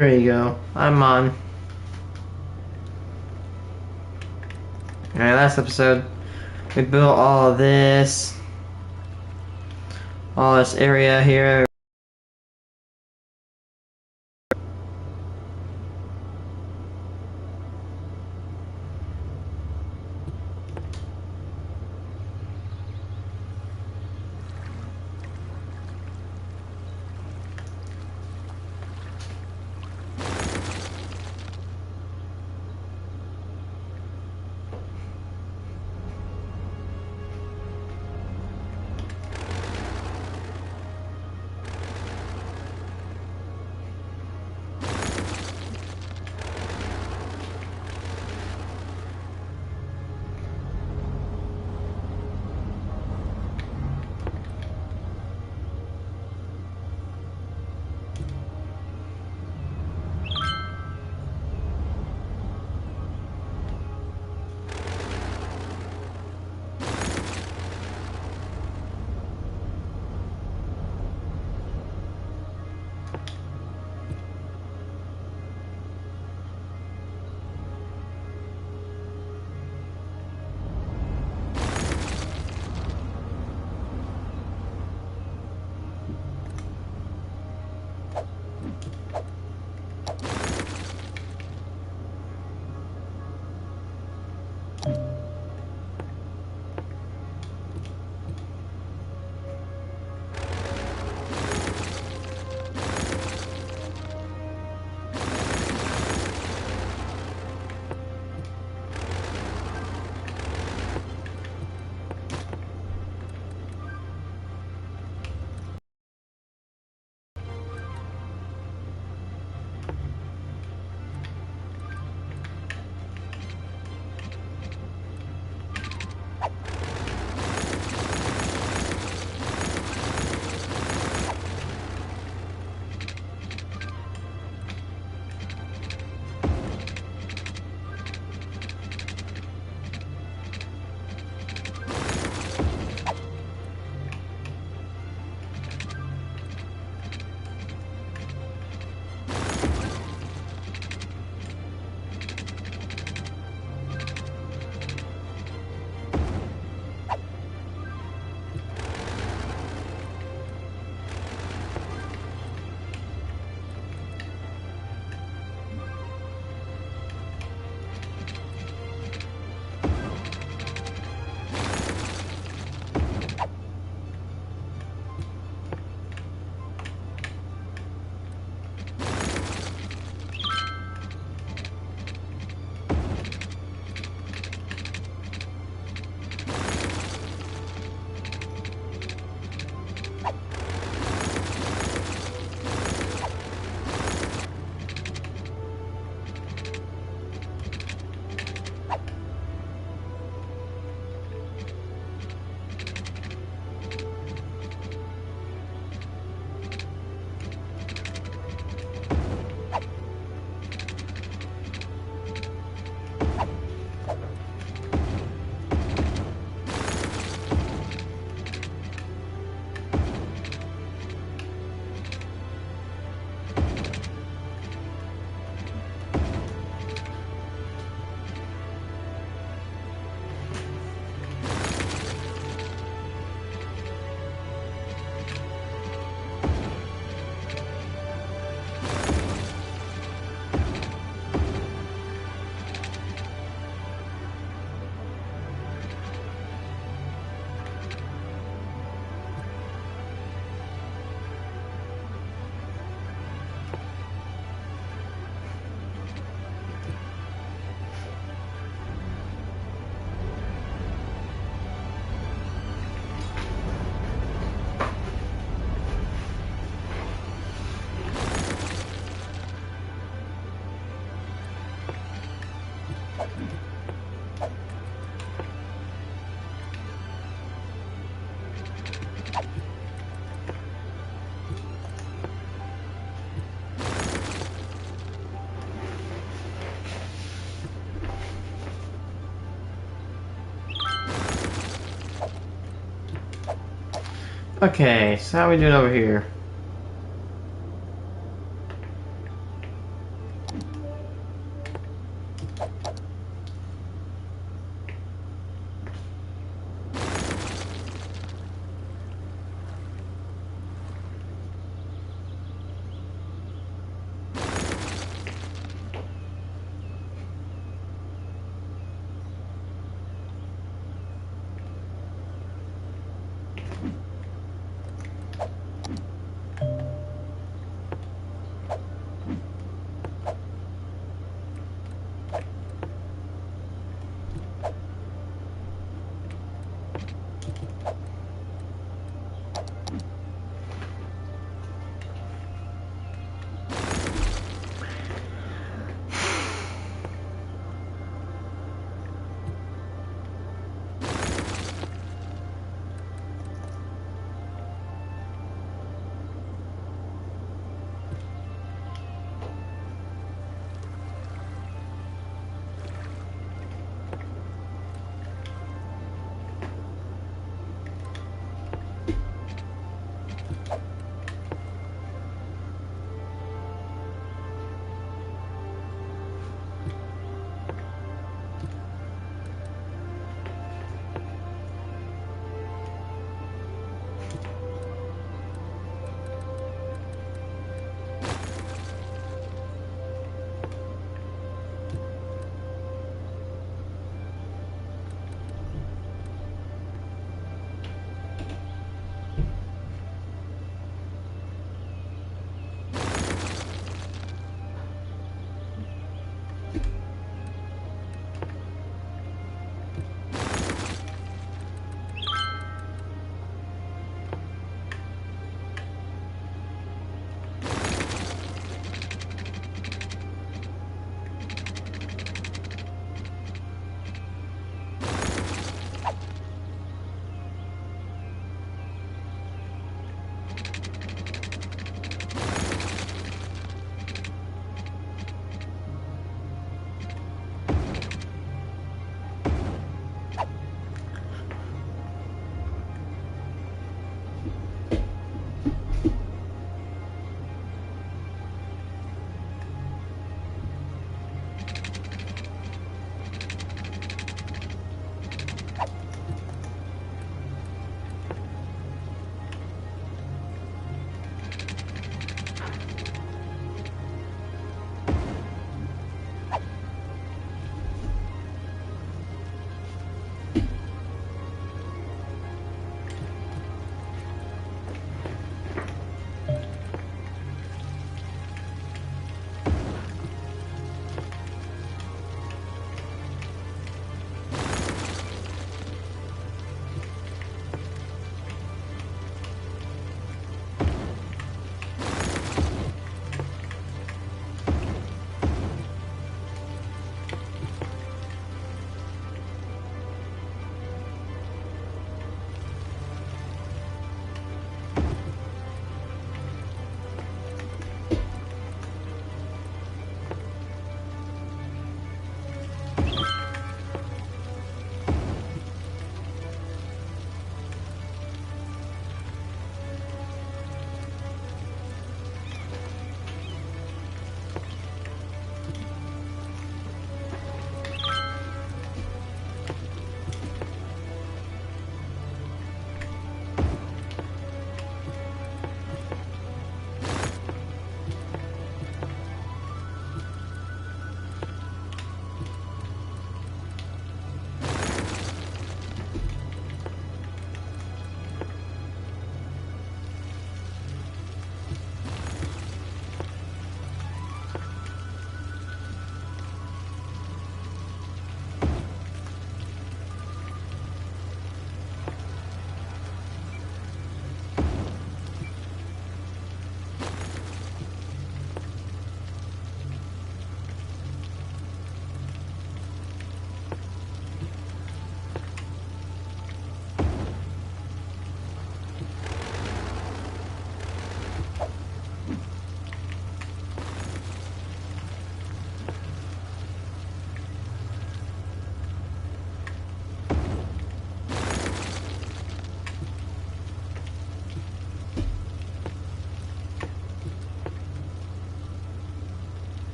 There you go. I'm on. Alright, last episode, we built all this area here. Okay, so how are we doing over here?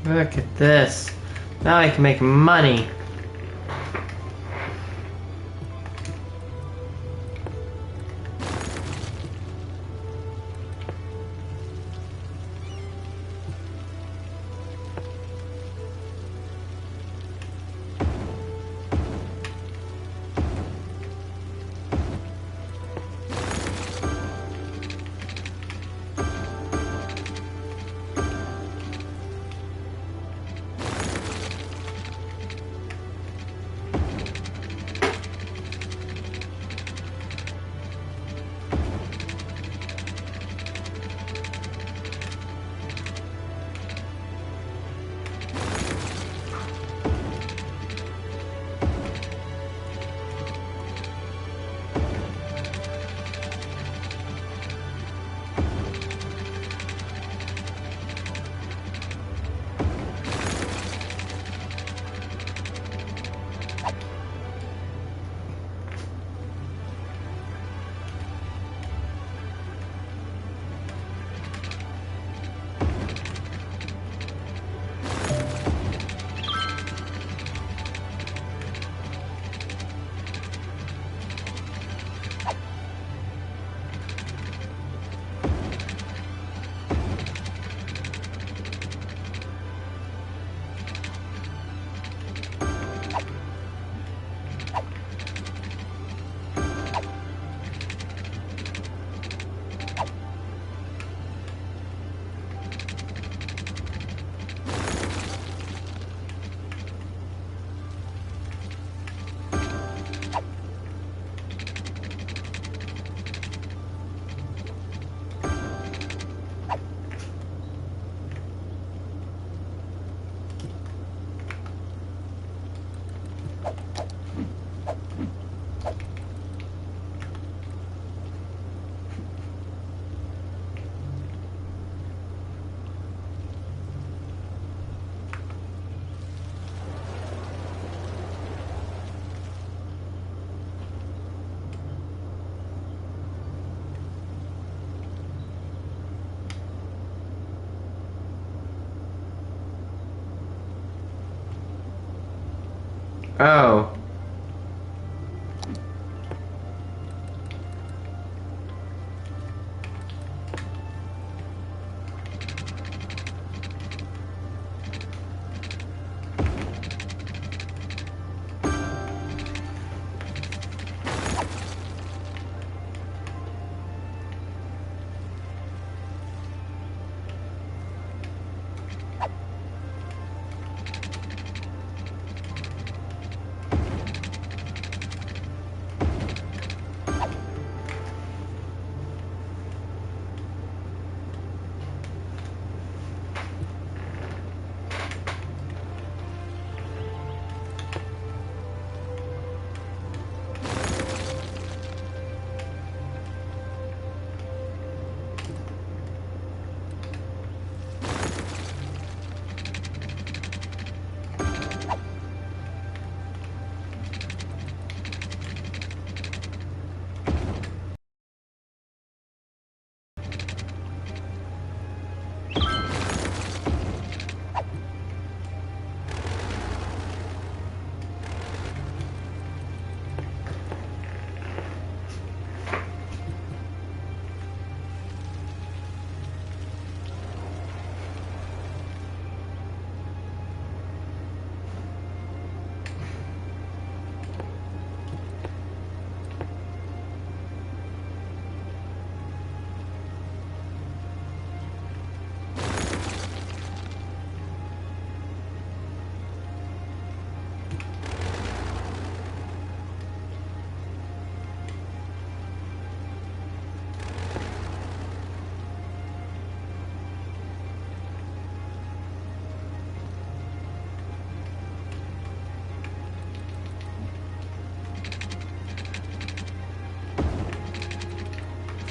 Look at this. Now I can make money. Oh.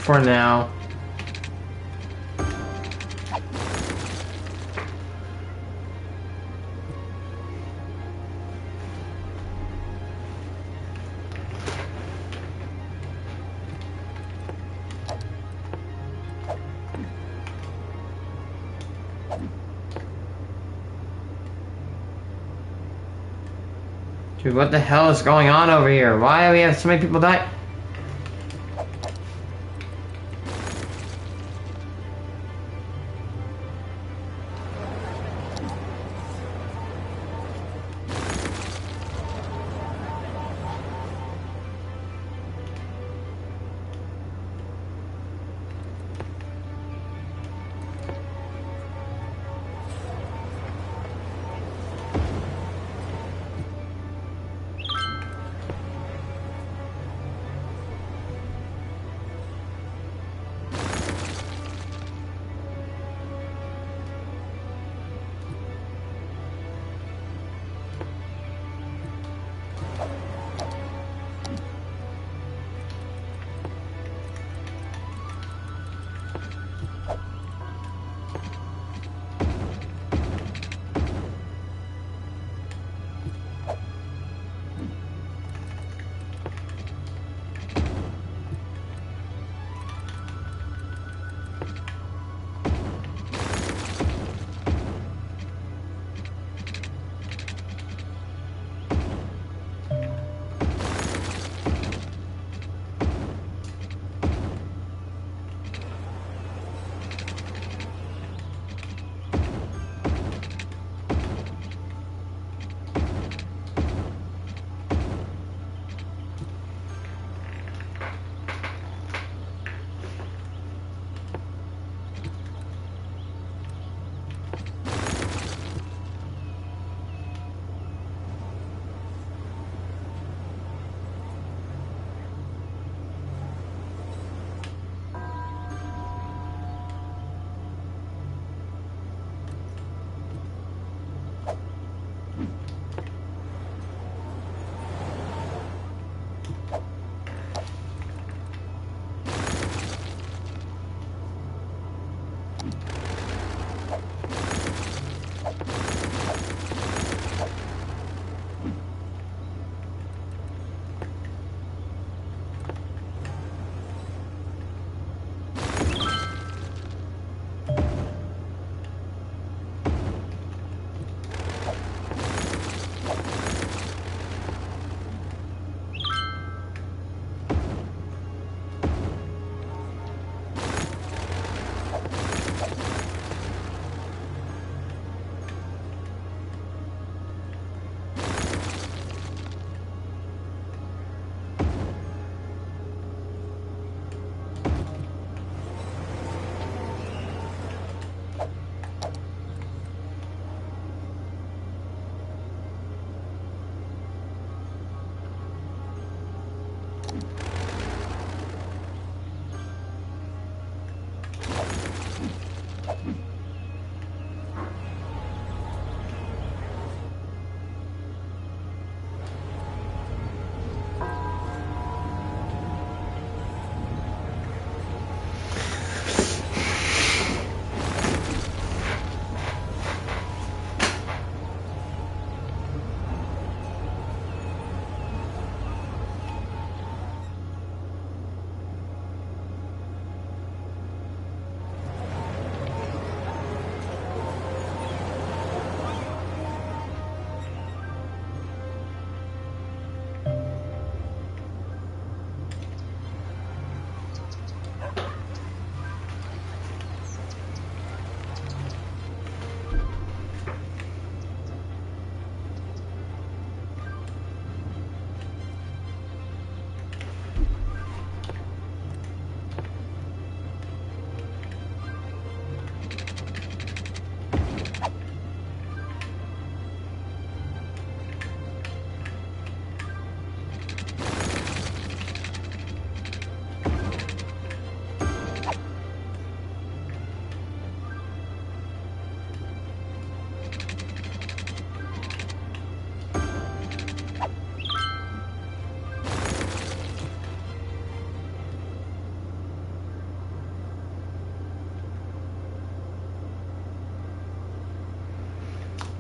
For now. Dude, what the hell is going on over here? Why do we have so many people die?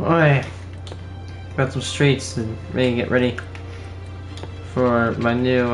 Alright, got some streets and ready to get ready for my new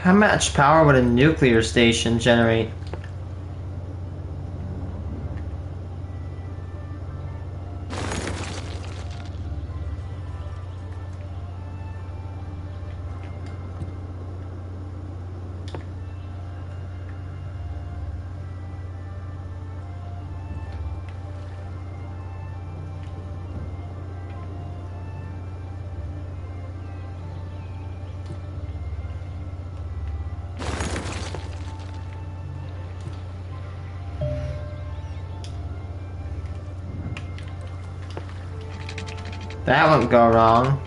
How much power would a nuclear station generate? That won't go wrong.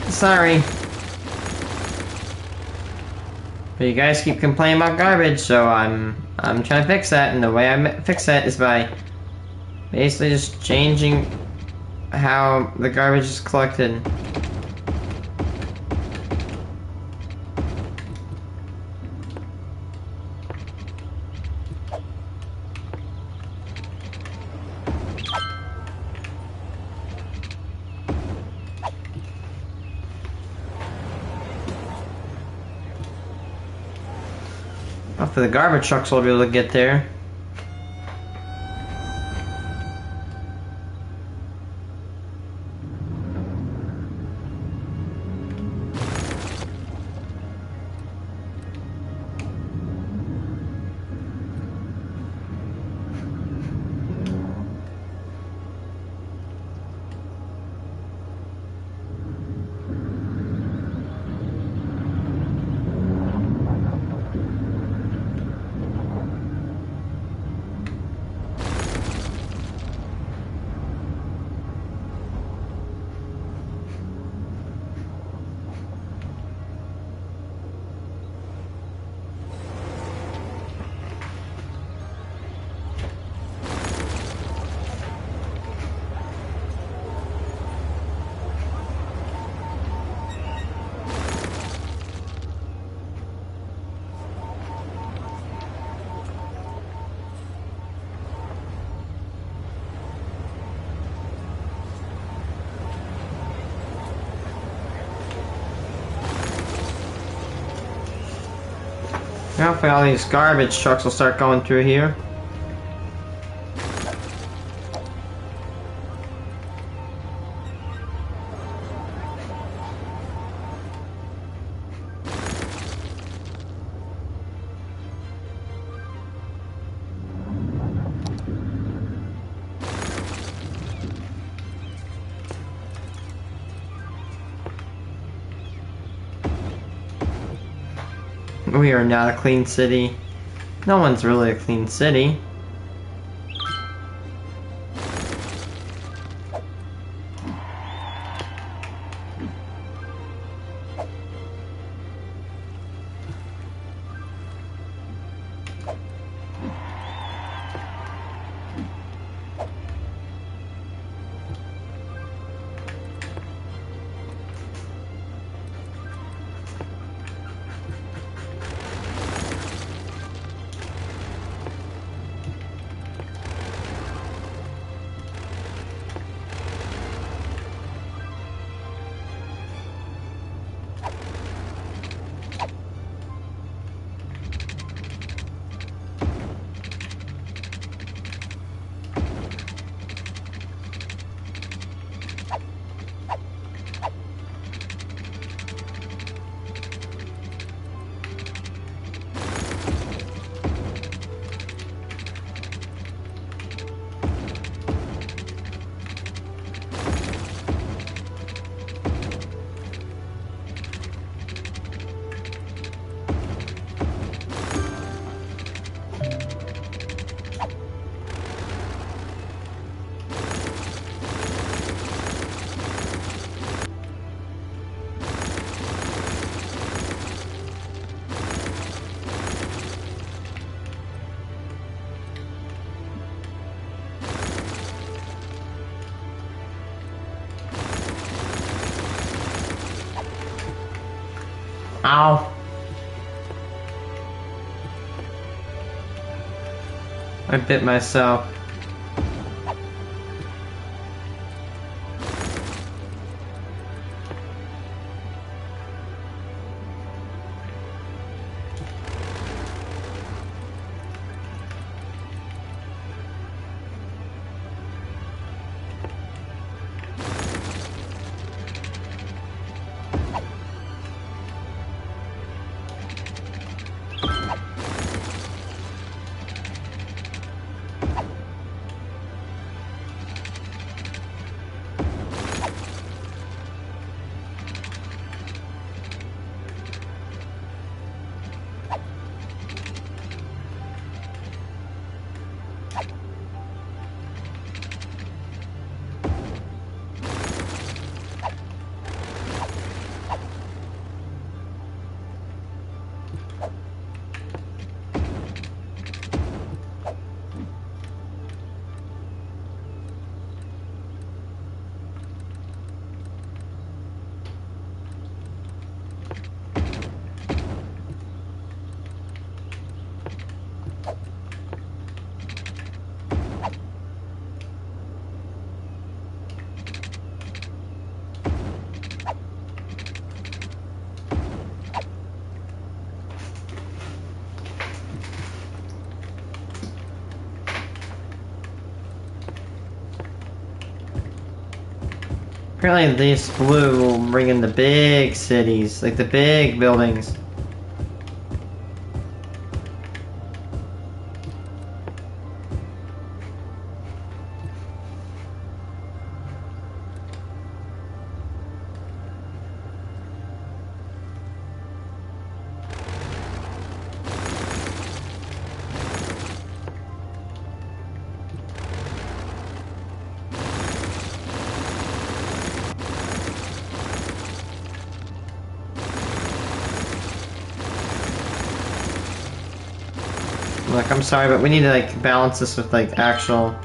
Sorry. But you guys keep complaining about garbage, so I'm trying to fix that, and the way I fix that is by basically just changing how the garbage is collected. Hopefully the garbage trucks will be able to get there. Hopefully all these garbage trucks will start going through here. We are not a clean city. No one's really a clean city. Ow. I bit myself. Apparently this blue will bring in the big cities, like the big buildings. Look, I'm sorry, but we need to like balance this with like actual.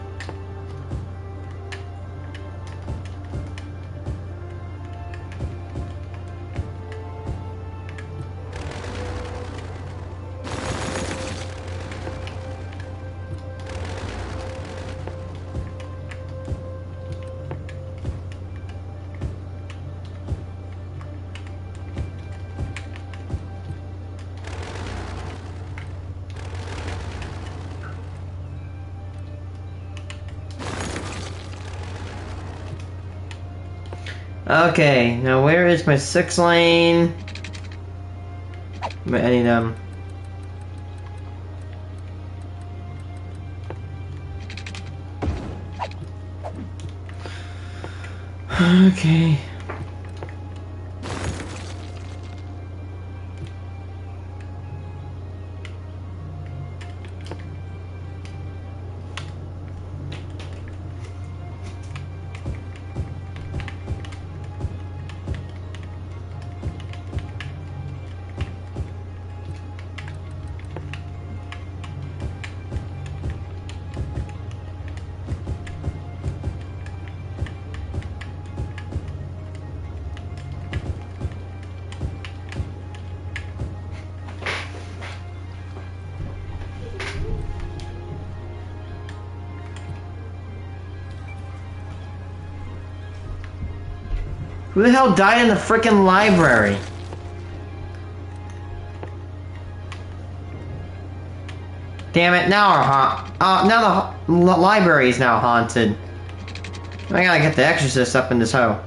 Okay, now where is my 6-lane? I need Okay. Who the hell died in the frickin' library? Damn it, now now the library is now haunted. I gotta get the exorcist up in this hoe.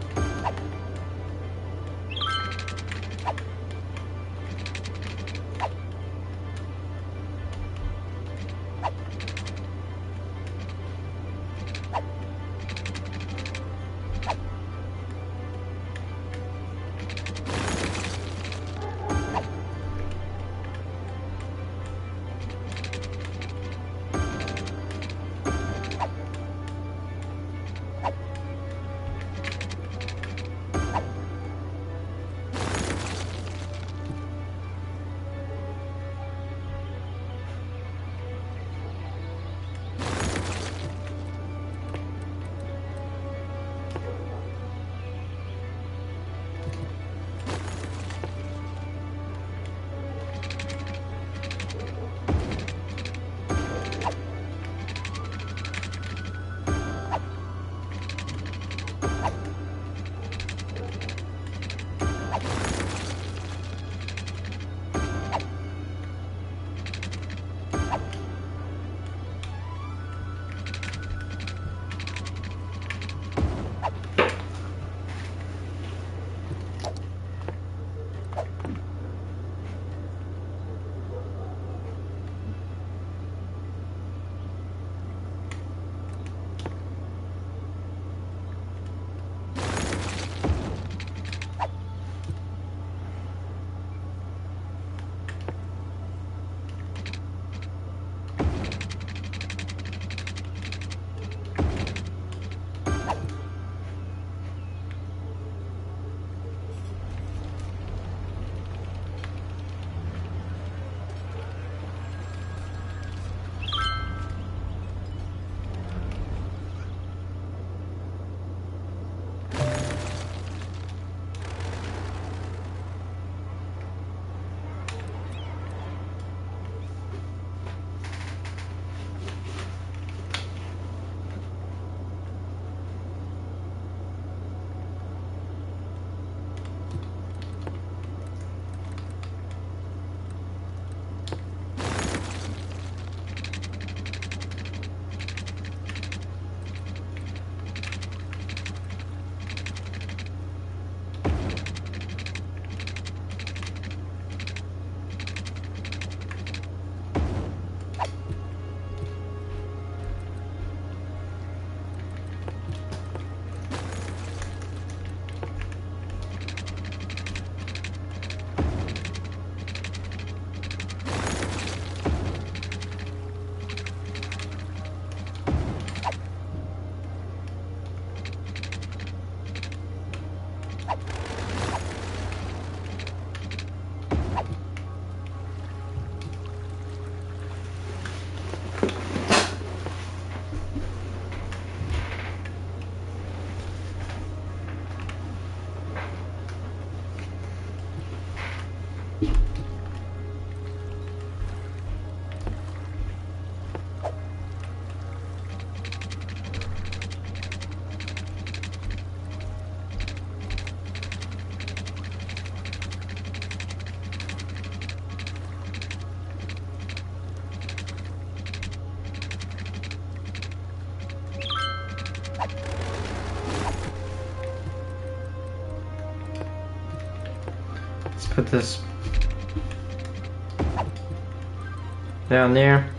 Let's put this down there.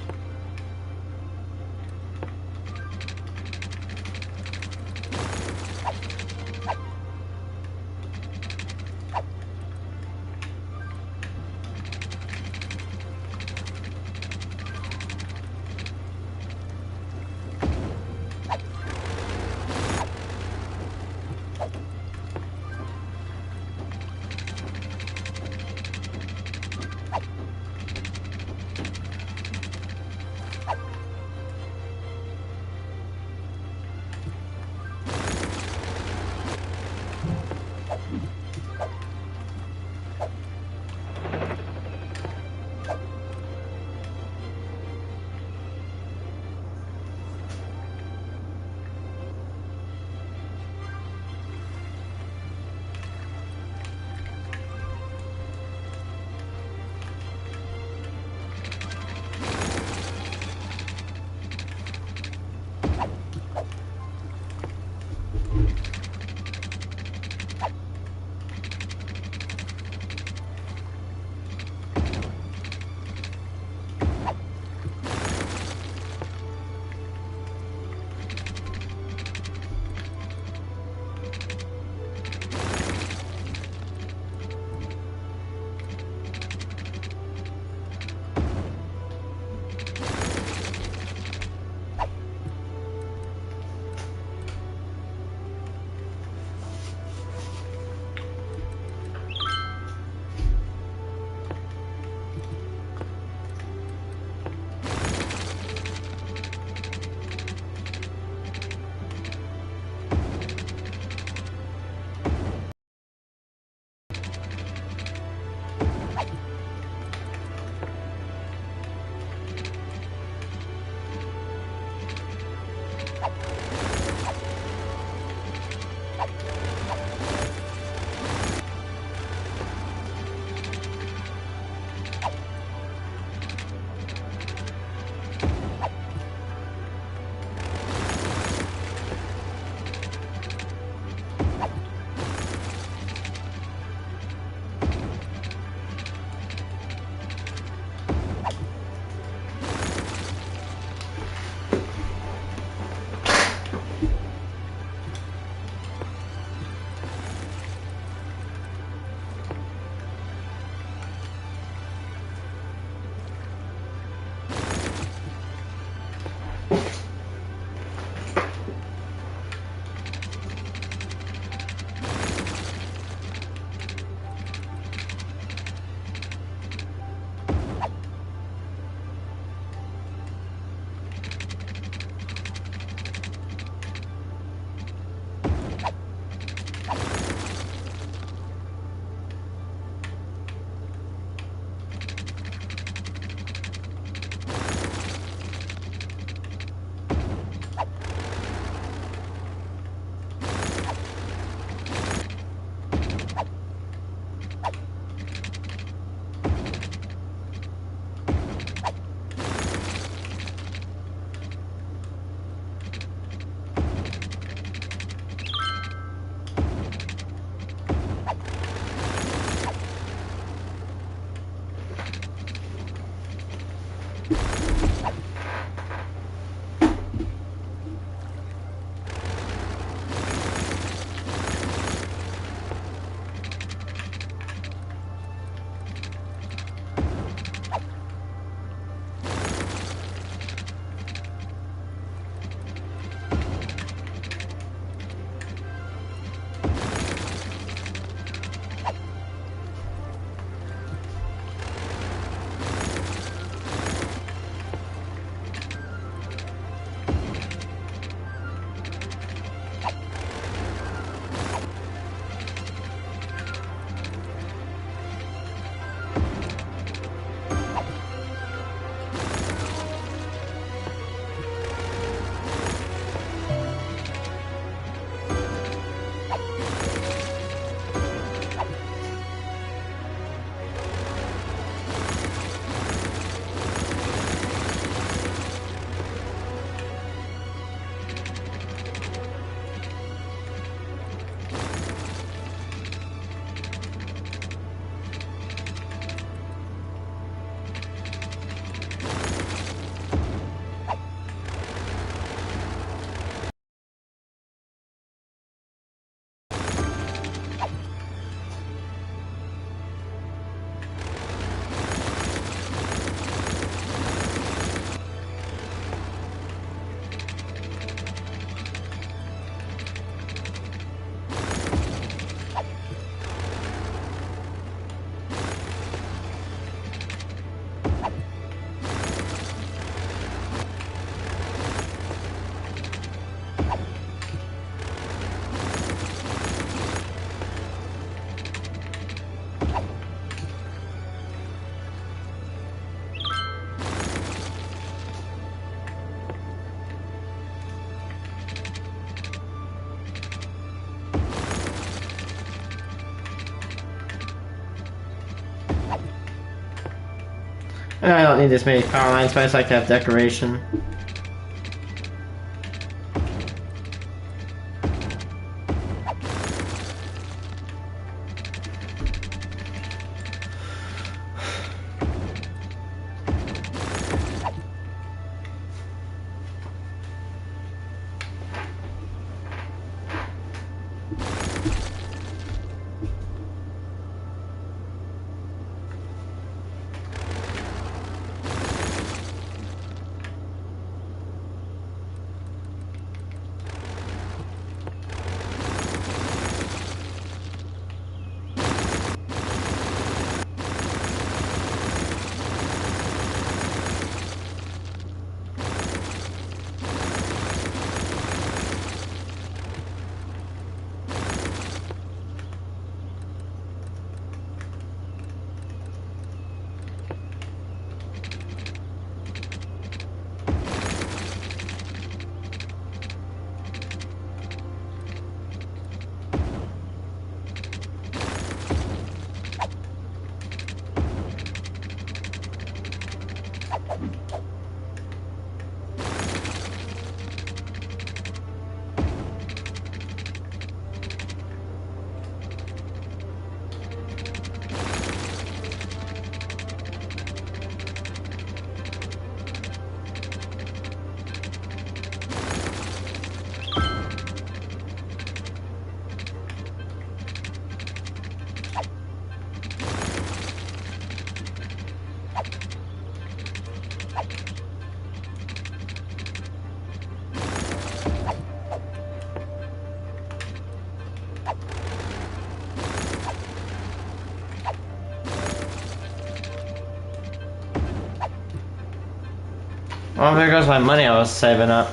I don't need this many power lines, but I just like to have decoration. Well, there goes my money I was saving up.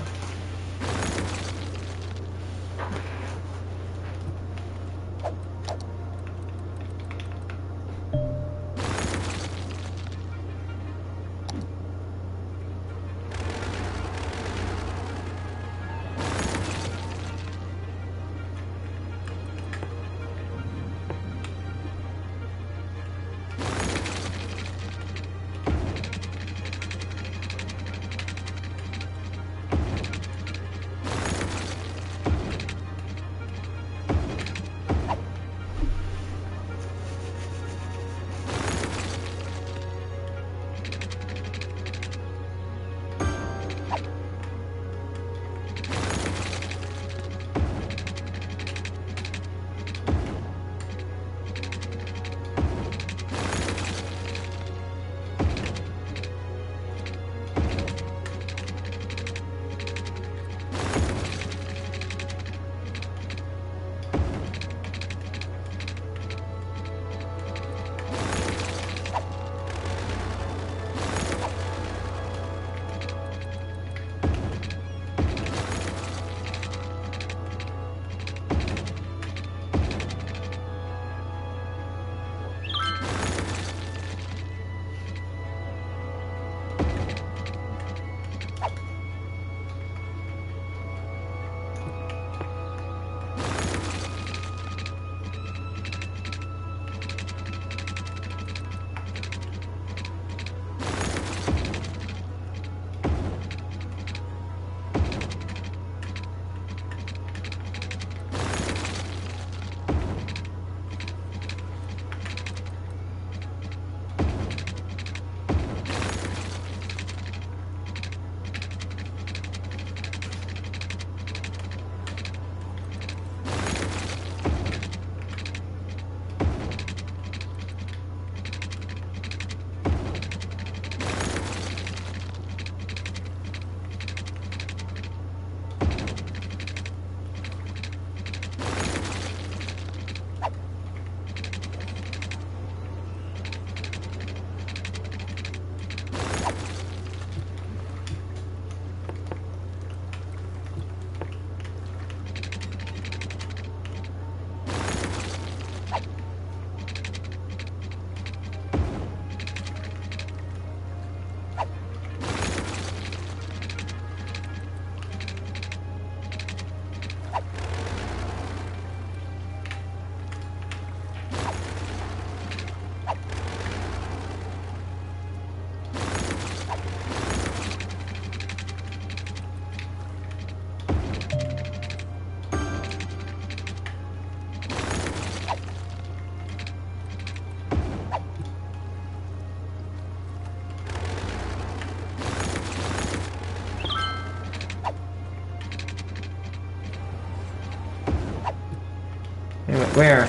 Where?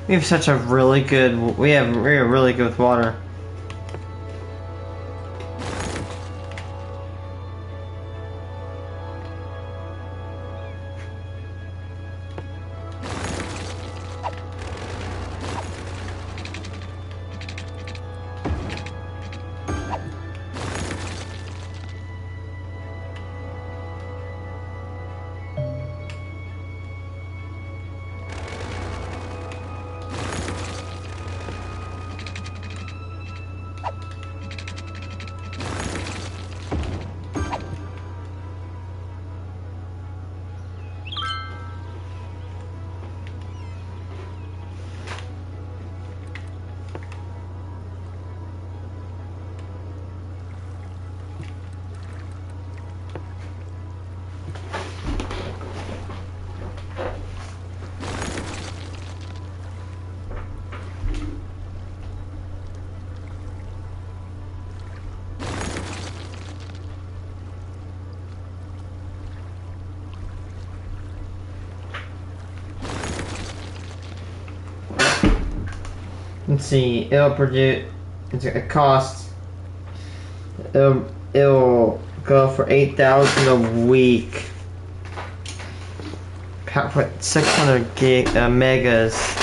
We have such a really good. We're really good with water. Let's see. It'll produce. It's a cost. It'll go for 8,000 a week. Put 600 megas.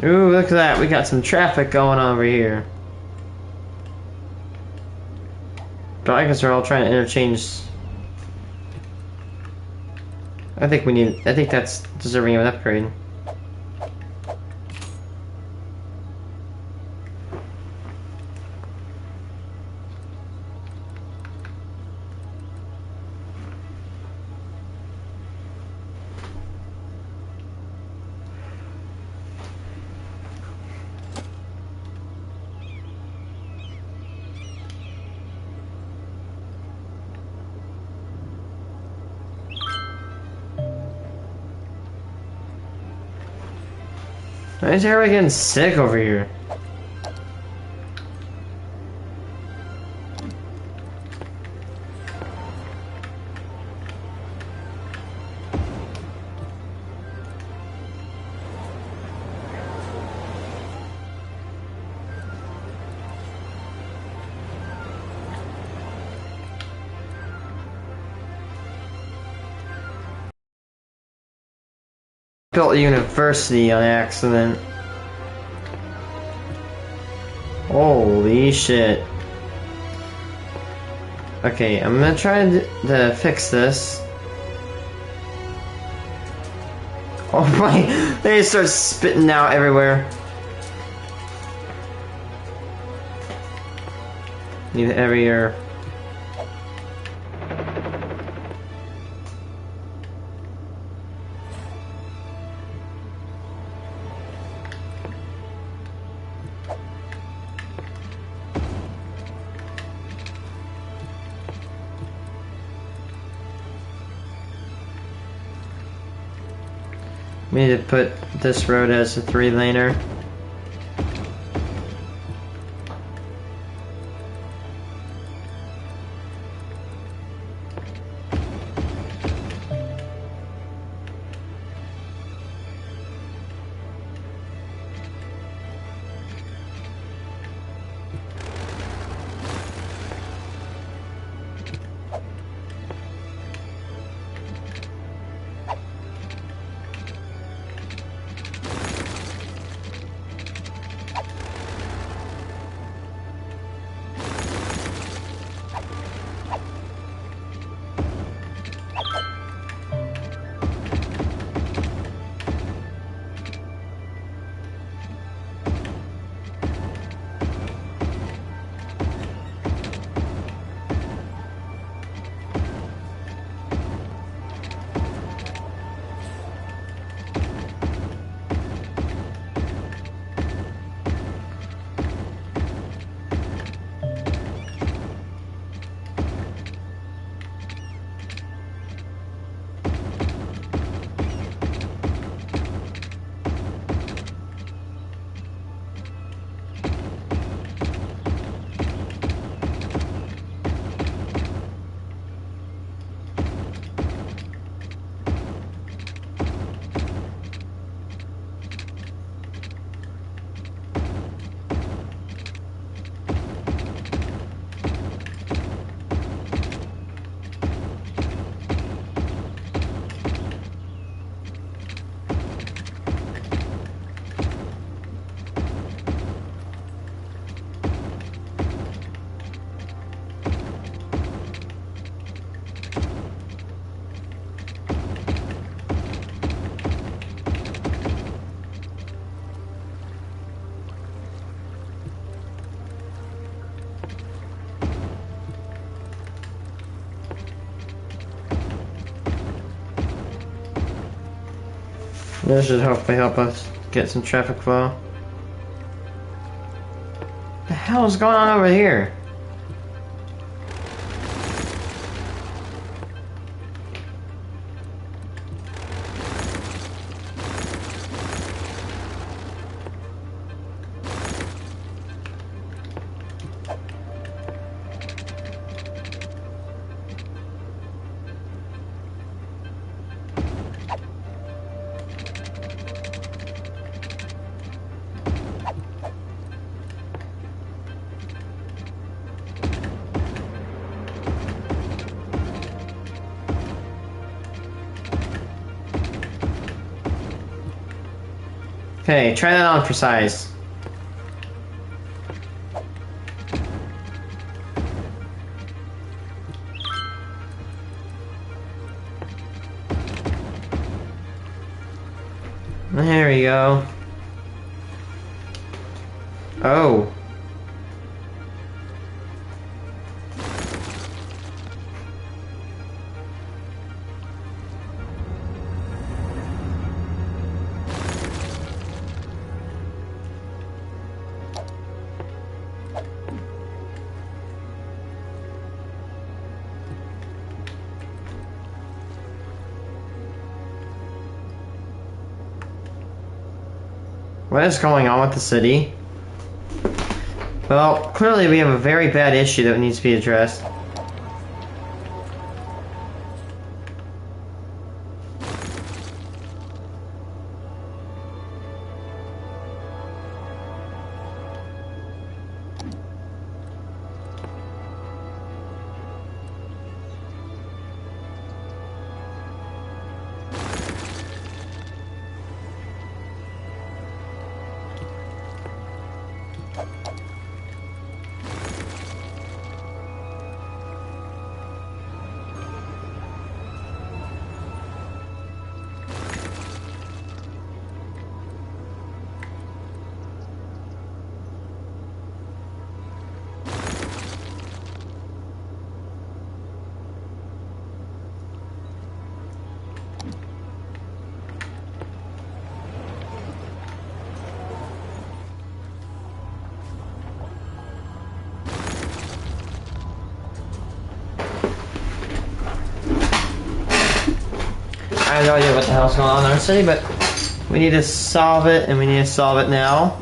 Ooh, look at that. We got some traffic going on over here. But I guess they're all trying to interchange. I think that's deserving of an upgrade. Why is everybody getting sick over here? Built a university on accident. Holy shit. Okay, I'm gonna try to fix this. Oh my, they start spitting out everywhere. Need it every year. We need to put this road as a 3-laner. This should hopefully help us get some traffic flow. What the hell is going on over here? Okay, try that on for size. There we go. Oh. What is going on with the city? Well, clearly we have a very bad issue that needs to be addressed. I have no idea what the hell's going on in our city, but we need to solve it, and we need to solve it now.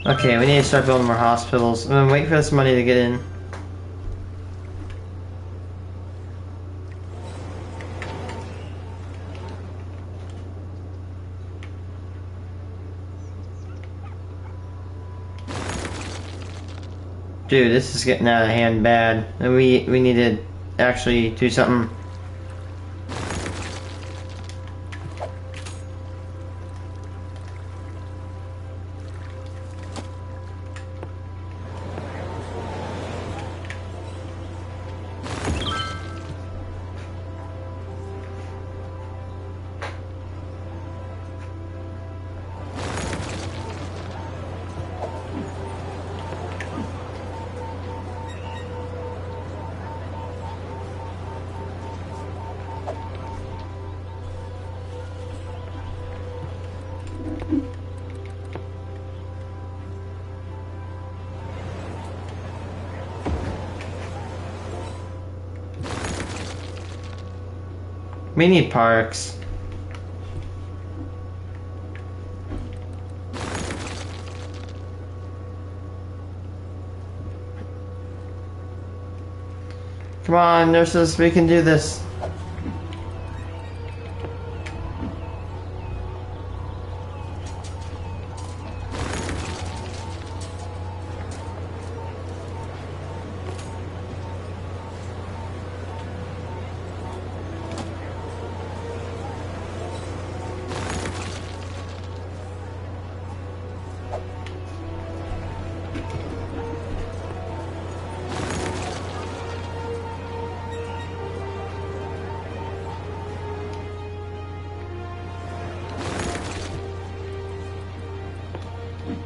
Okay, we need to start building more hospitals. I'm gonna wait for this money to get in. Dude, this is getting out of hand bad. And we need to actually do something. We need parks. Come on, nurses, we can do this.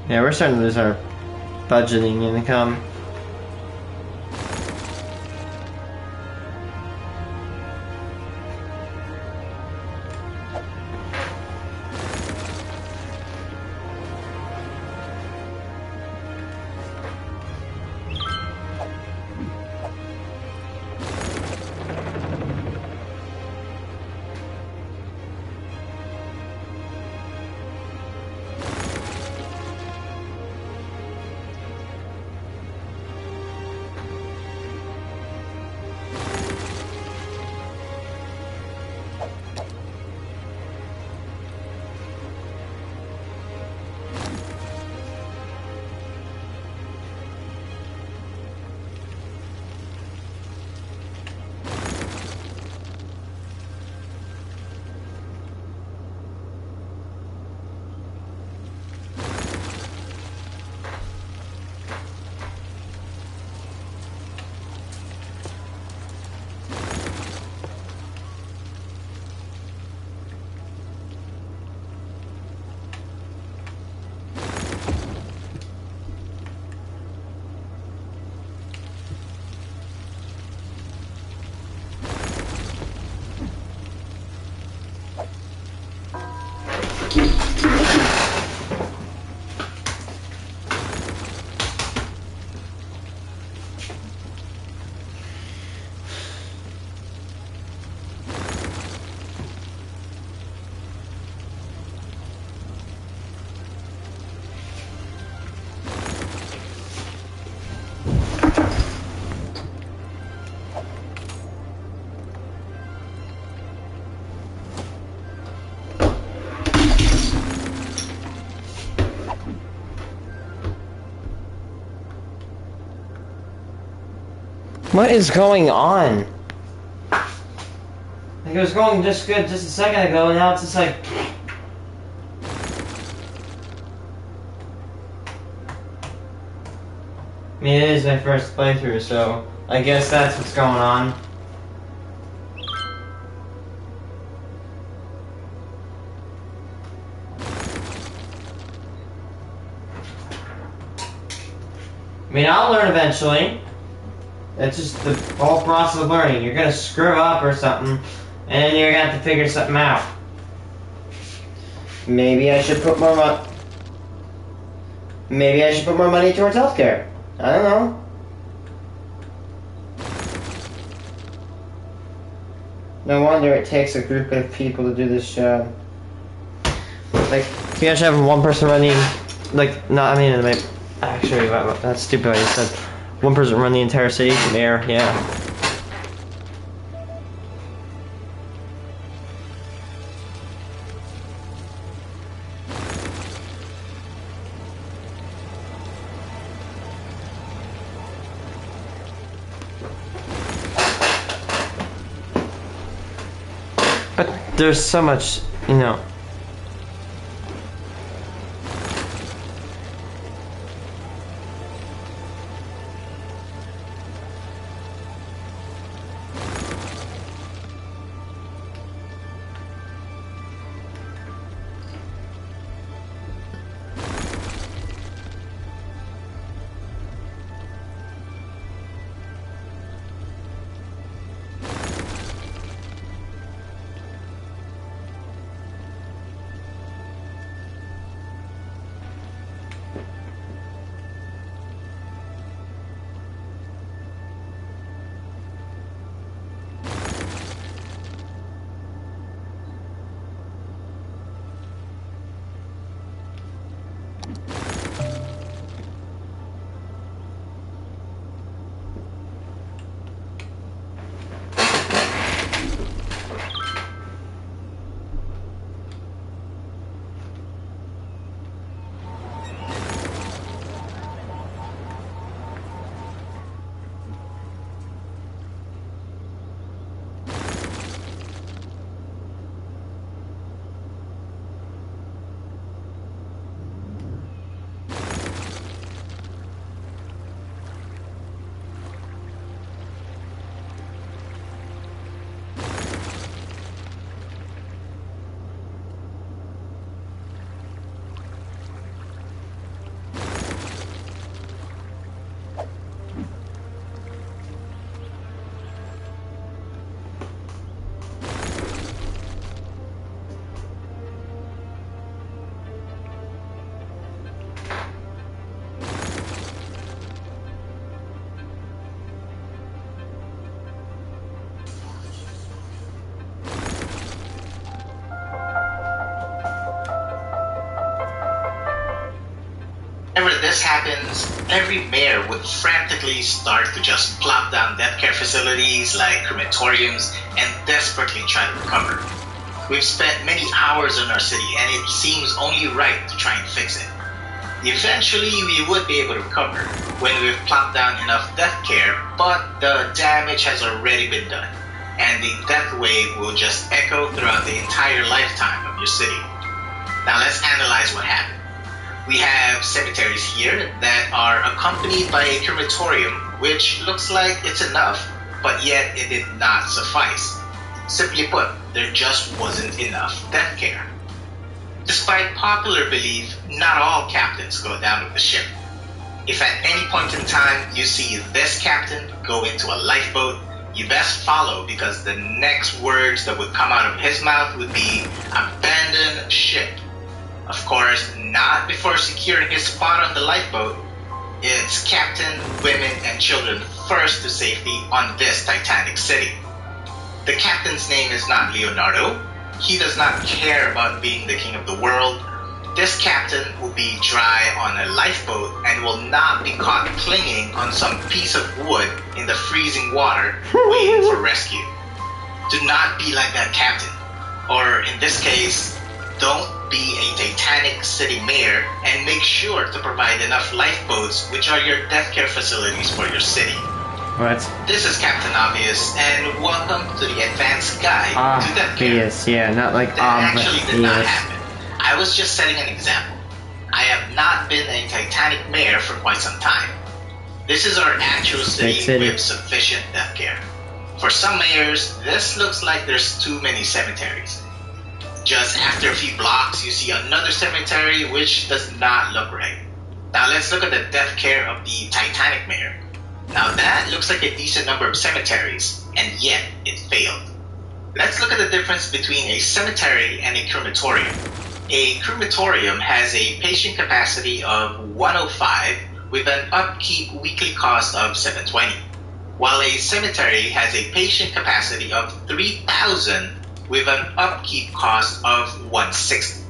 Yeah, we're starting to lose our budgeting income. What is going on? Like, it was going just good just a second ago, and now it's just like... I mean, it is my first playthrough, so I guess that's what's going on. I mean, I'll learn eventually. It's just the whole process of learning. You're gonna screw up or something, and then you're gonna have to figure something out. Maybe I should put more money. Maybe I should put more money towards healthcare. I don't know. No wonder it takes a group of people to do this job. Like, you guys have one person running, like, no, I mean, actually, that's stupid what you said. One person run the entire city from air, yeah. But there's so much, you know. Whenever this happens, every mayor would frantically start to just plop down death care facilities like crematoriums and desperately try to recover. We've spent many hours in our city and it seems only right to try and fix it. Eventually, we would be able to recover when we've plopped down enough death care, but the damage has already been done, and the death wave will just echo throughout the entire lifetime of your city. Now let's analyze what happened. We have cemeteries here that are accompanied by a crematorium, which looks like it's enough, but yet it did not suffice. Simply put, there just wasn't enough death care. Despite popular belief, not all captains go down with the ship. If at any point in time you see this captain go into a lifeboat, you best follow, because the next words that would come out of his mouth would be abandon ship. Of course, not before securing his spot on the lifeboat. It's captain, women, and children first to safety on this Titanic city. The captain's name is not Leonardo. He does not care about being the king of the world. This captain will be dry on a lifeboat and will not be caught clinging on some piece of wood in the freezing water waiting for rescue. Do not be like that captain. Or in this case, don't be a Titanic city mayor and make sure to provide enough lifeboats, which are your death care facilities for your city. What? This is Captain Obvious, and welcome to the advanced guide to death care. Obvious, yeah, not like That actually did not obvious. happen. I was just setting an example. I have not been a Titanic mayor for quite some time. This is our actual city with sufficient death care. For some mayors, this looks like there's too many cemeteries. Just after a few blocks, you see another cemetery, which does not look right. Now let's look at the death care of the Titanic mayor. Now that looks like a decent number of cemeteries, and yet it failed. Let's look at the difference between a cemetery and a crematorium. A crematorium has a patient capacity of 105 with an upkeep weekly cost of $720, while a cemetery has a patient capacity of 3,000 with an upkeep cost of $160.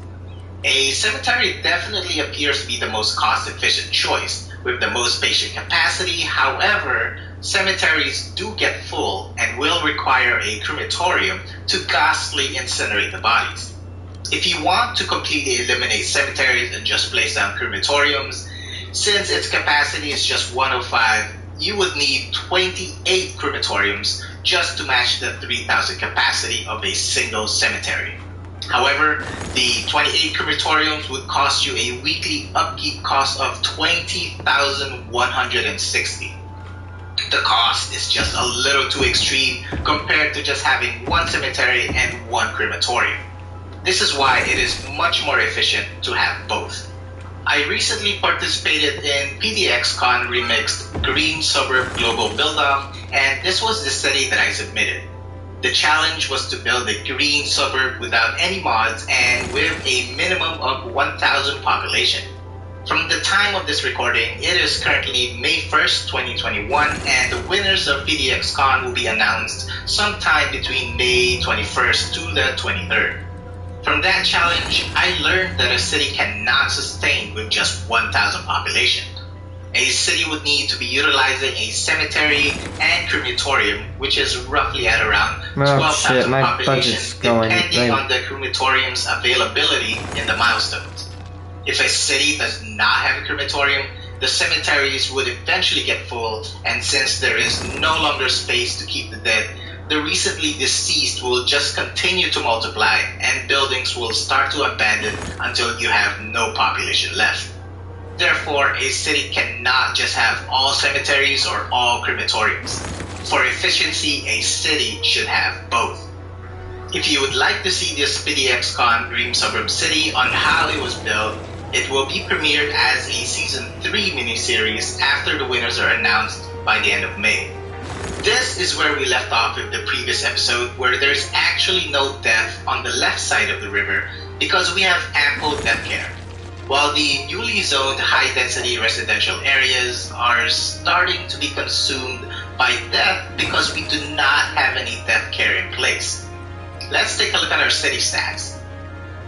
A cemetery definitely appears to be the most cost-efficient choice with the most patient capacity. However, cemeteries do get full and will require a crematorium to ghastly incinerate the bodies. If you want to completely eliminate cemeteries and just place down crematoriums, since its capacity is just 105, you would need 28 crematoriums just to match the 3,000 capacity of a single cemetery. However, the 28 crematoriums would cost you a weekly upkeep cost of $20,160. The cost is just a little too extreme compared to just having one cemetery and one crematorium. This is why it is much more efficient to have both. I recently participated in PDXCon Remixed Green Suburb Global Build-Off, and this was the study that I submitted. The challenge was to build a green suburb without any mods and with a minimum of 1,000 population. From the time of this recording, it is currently May 1st, 2021, and the winners of PDXCon will be announced sometime between May 21st to the 23rd. From that challenge, I learned that a city cannot sustain with just 1,000 population. A city would need to be utilizing a cemetery and crematorium, which is roughly at around 12,000 population, depending on the crematorium's availability in the milestones. If a city does not have a crematorium, the cemeteries would eventually get full, and since there is no longer space to keep the dead, the recently deceased will just continue to multiply, and buildings will start to abandon until you have no population left. Therefore, a city cannot just have all cemeteries or all crematoriums. For efficiency, a city should have both. If you would like to see this PDXCon Dream Suburb City on how it was built, it will be premiered as a Season 3 miniseries after the winners are announced by the end of May. This is where we left off with the previous episode, where there's actually no death on the left side of the river because we have ample death care. While the newly zoned high-density residential areas are starting to be consumed by death because we do not have any death care in place. Let's take a look at our city stats.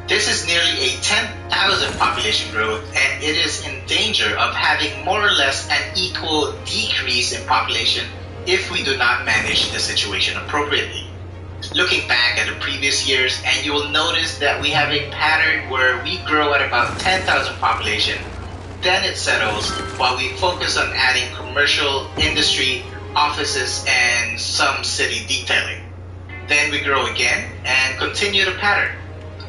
This is nearly a 10,000 population growth, and it is in danger of having more or less an equal decrease in population if we do not manage the situation appropriately. Looking back at the previous years, and you will notice that we have a pattern where we grow at about 10,000 population, then it settles while we focus on adding commercial, industry, offices, and some city detailing. Then we grow again and continue the pattern.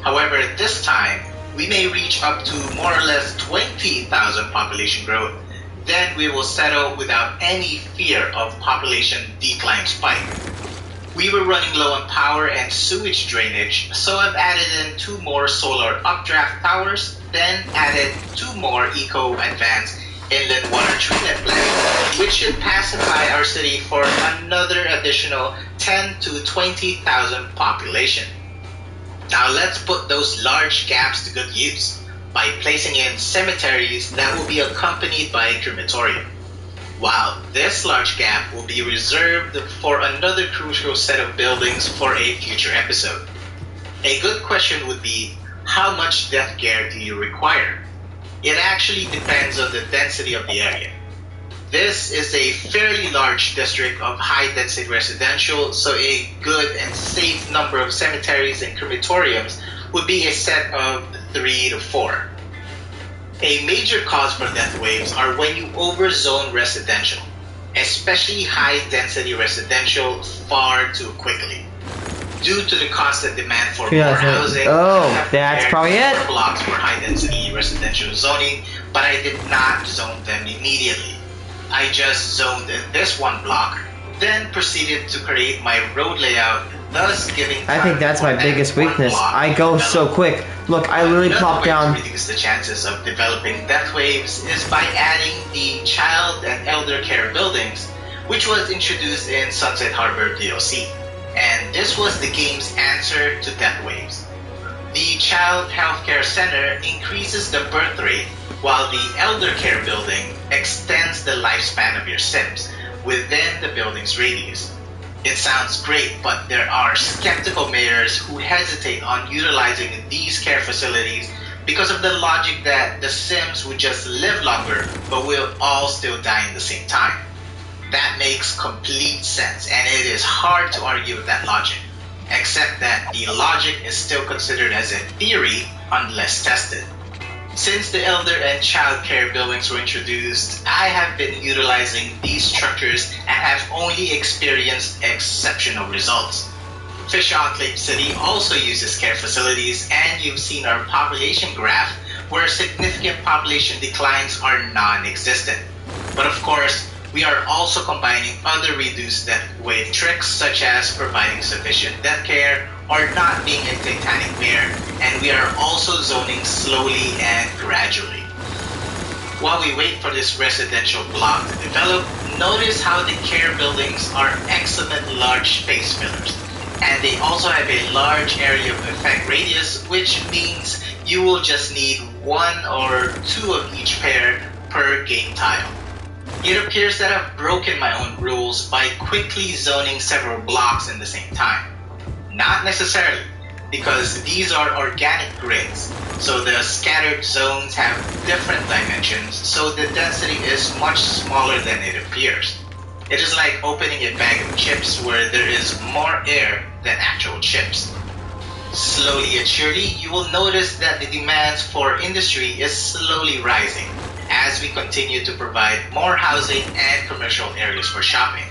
However, this time, we may reach up to more or less 20,000 population growth. Then we will settle without any fear of population decline spike. We were running low on power and sewage drainage, so I've added in 2 more solar updraft towers, then added 2 more eco-advanced inland water treatment plants, which should pacify our city for another additional 10 to 20,000 population. Now let's put those large gaps to good use by placing in cemeteries that will be accompanied by a crematorium. Wow, this large gap will be reserved for another crucial set of buildings for a future episode. A good question would be, how much death care do you require? It actually depends on the density of the area. This is a fairly large district of high-density residential, so a good and safe number of cemeteries and crematoriums would be a set of 3 to 4. A major cause for death waves are when you overzone residential. especially high-density residential, far too quickly. Due to the constant demand for more housing, oh, I have that's prepared probably it. 4 blocks for high-density residential zoning, but I did not zone them immediately. I just zoned this one block, then proceeded to create my road layout, thus giving I think that's my biggest weakness. I go so quick. Look, I literally plop down. Another way to reduce the chances of developing death waves is by adding the child and elder care buildings, which was introduced in Sunset Harbor DOC. And this was the game's answer to death waves. The Child Healthcare Center increases the birth rate, while the Elder Care Building extends the lifespan of your Sims within the building's radius. It sounds great, but there are skeptical mayors who hesitate on utilizing these care facilities because of the logic that the Sims would just live longer but will all still die in the same time. That makes complete sense, and it is hard to argue with that logic, except that the logic is still considered as a theory unless tested. Since the elder and child care buildings were introduced, I have been utilizing these structures and have only experienced exceptional results. Fish Enclave City also uses care facilities, and you've seen our population graph where significant population declines are non-existent. But of course, we are also combining other reduced death wave tricks such as providing sufficient death care or not being a Titanic mare, and we are also zoning slowly and gradually. While we wait for this residential block to develop, notice how the care buildings are excellent large space fillers, and they also have a large area of effect radius, which means you will just need 1 or 2 of each pair per game tile. It appears that I've broken my own rules by quickly zoning several blocks in the same time. Not necessarily, because these are organic grids, so the scattered zones have different dimensions, so the density is much smaller than it appears. It is like opening a bag of chips where there is more air than actual chips. Slowly and surely, you will notice that the demand for industry is slowly rising as we continue to provide more housing and commercial areas for shopping.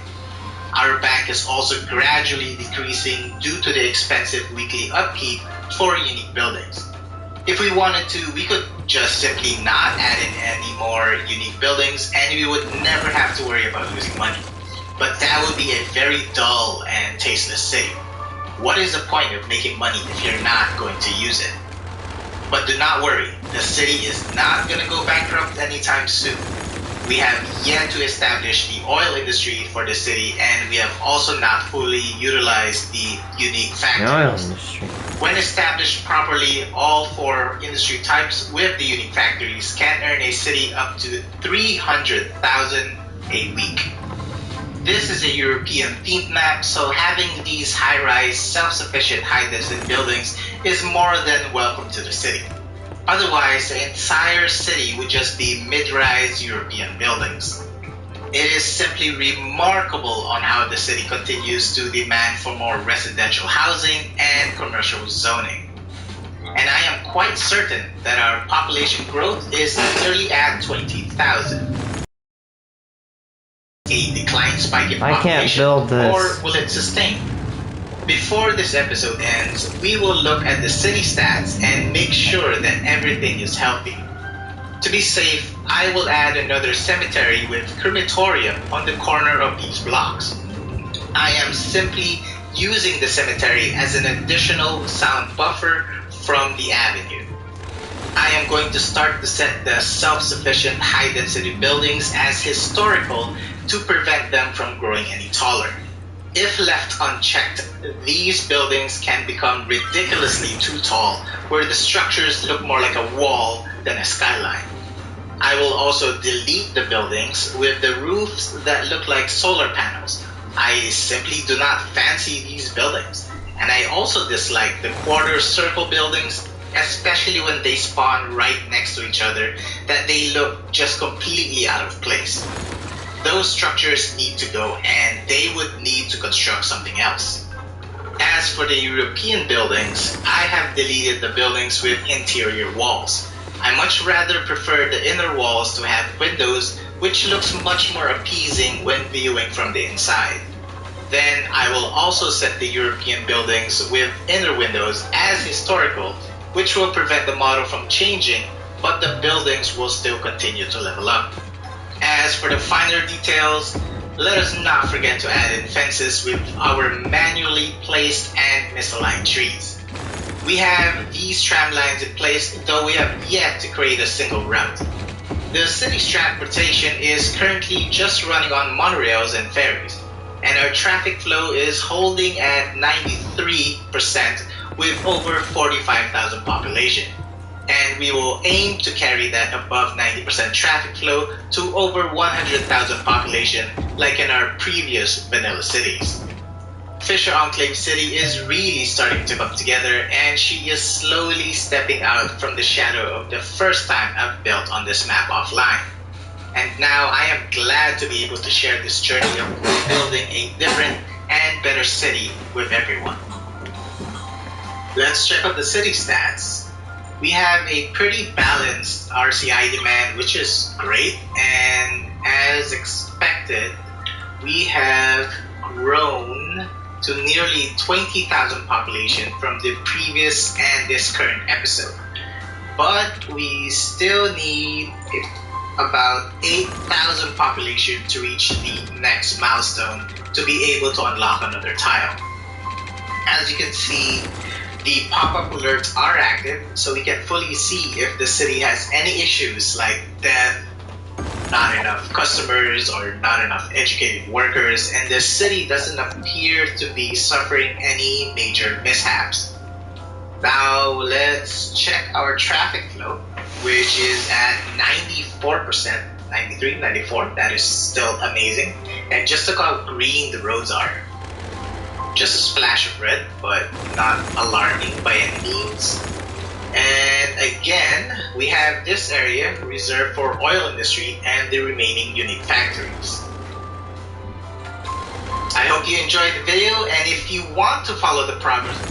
Our bank is also gradually decreasing due to the expensive weekly upkeep for unique buildings. If we wanted to, we could just simply not add in any more unique buildings and we would never have to worry about losing money. But that would be a very dull and tasteless city. What is the point of making money if you're not going to use it? But do not worry, the city is not going to go bankrupt anytime soon. We have yet to establish the oil industry for the city, and we have also not fully utilized the unique factories. When established properly, all 4 industry types with the unique factories can earn a city up to 300,000 a week. This is a European themed map, so having these high-rise, self-sufficient, high-density buildings is more than welcome to the city. Otherwise, the entire city would just be mid-rise European buildings. It is simply remarkable on how the city continues to demand for more residential housing and commercial zoning. And I am quite certain that our population growth is nearly at 20,000. A decline spike in population, I can't build this. or will it sustain? Before this episode ends, we will look at the city stats and make sure that everything is healthy. To be safe, I will add another cemetery with crematorium on the corner of these blocks. I am simply using the cemetery as an additional sound buffer from the avenue. I am going to start to set the self-sufficient high-density buildings as historical to prevent them from growing any taller. If left unchecked, these buildings can become ridiculously too tall, where the structures look more like a wall than a skyline. I will also delete the buildings with the roofs that look like solar panels. I simply do not fancy these buildings. And I also dislike the quarter circle buildings, especially when they spawn right next to each other, that they look just completely out of place. Those structures need to go, and they would need to construct something else. As for the European buildings, I have deleted the buildings with interior walls. I much rather prefer the inner walls to have windows, which looks much more appeasing when viewing from the inside. Then I will also set the European buildings with inner windows as historical, which will prevent the model from changing, but the buildings will still continue to level up. As for the finer details, let us not forget to add in fences with our manually placed and misaligned trees. We have these tram lines in place, though we have yet to create a single route. The city's transportation is currently just running on monorails and ferries, and our traffic flow is holding at 93% with over 45,000 population. And we will aim to carry that above 90% traffic flow to over 100,000 population like in our previous vanilla cities. Fisher Enclave City is really starting to come together, and she is slowly stepping out from the shadow of the first time I've built on this map offline. And now I am glad to be able to share this journey of building a different and better city with everyone. Let's check out the city stats. We have a pretty balanced RCI demand, which is great, and as expected, we have grown to nearly 20,000 population from the previous and this current episode. But we still need about 8,000 population to reach the next milestone to be able to unlock another tile. As you can see, the pop-up alerts are active, so we can fully see if the city has any issues like death, not enough customers, or not enough educated workers, and the city doesn't appear to be suffering any major mishaps. Now let's check our traffic flow, which is at 94%, 93, 94, that is still amazing. And just look how green the roads are. Just a splash of red, but not alarming by any means. And again, we have this area reserved for oil industry and the remaining unique factories. I hope you enjoyed the video, and if you want to follow the progress,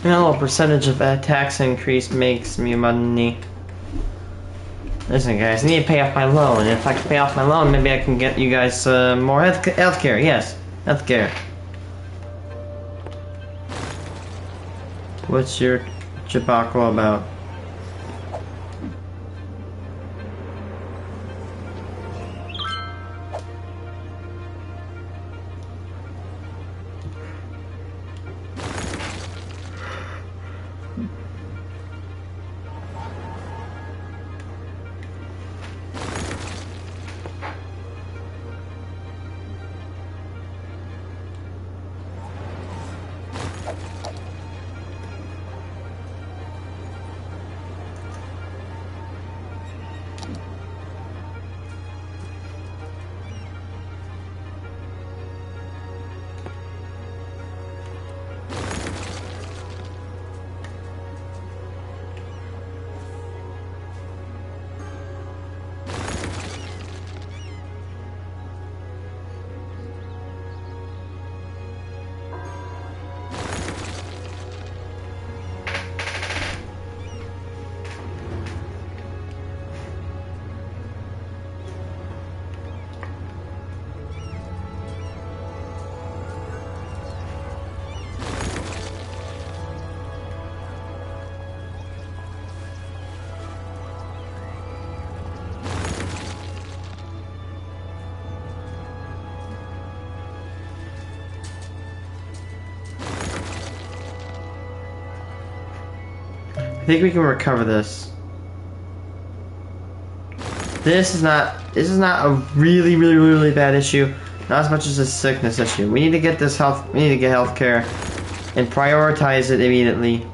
A little percentage of that tax increase makes me money. Listen, guys, I need to pay off my loan. If I can pay off my loan, maybe I can get you guys more healthcare. Yes, healthcare. What's your debacle about? I think we can recover this. This is not a really bad issue. Not as much as a sickness issue. We need to get this health. We need to get health care and prioritize it immediately.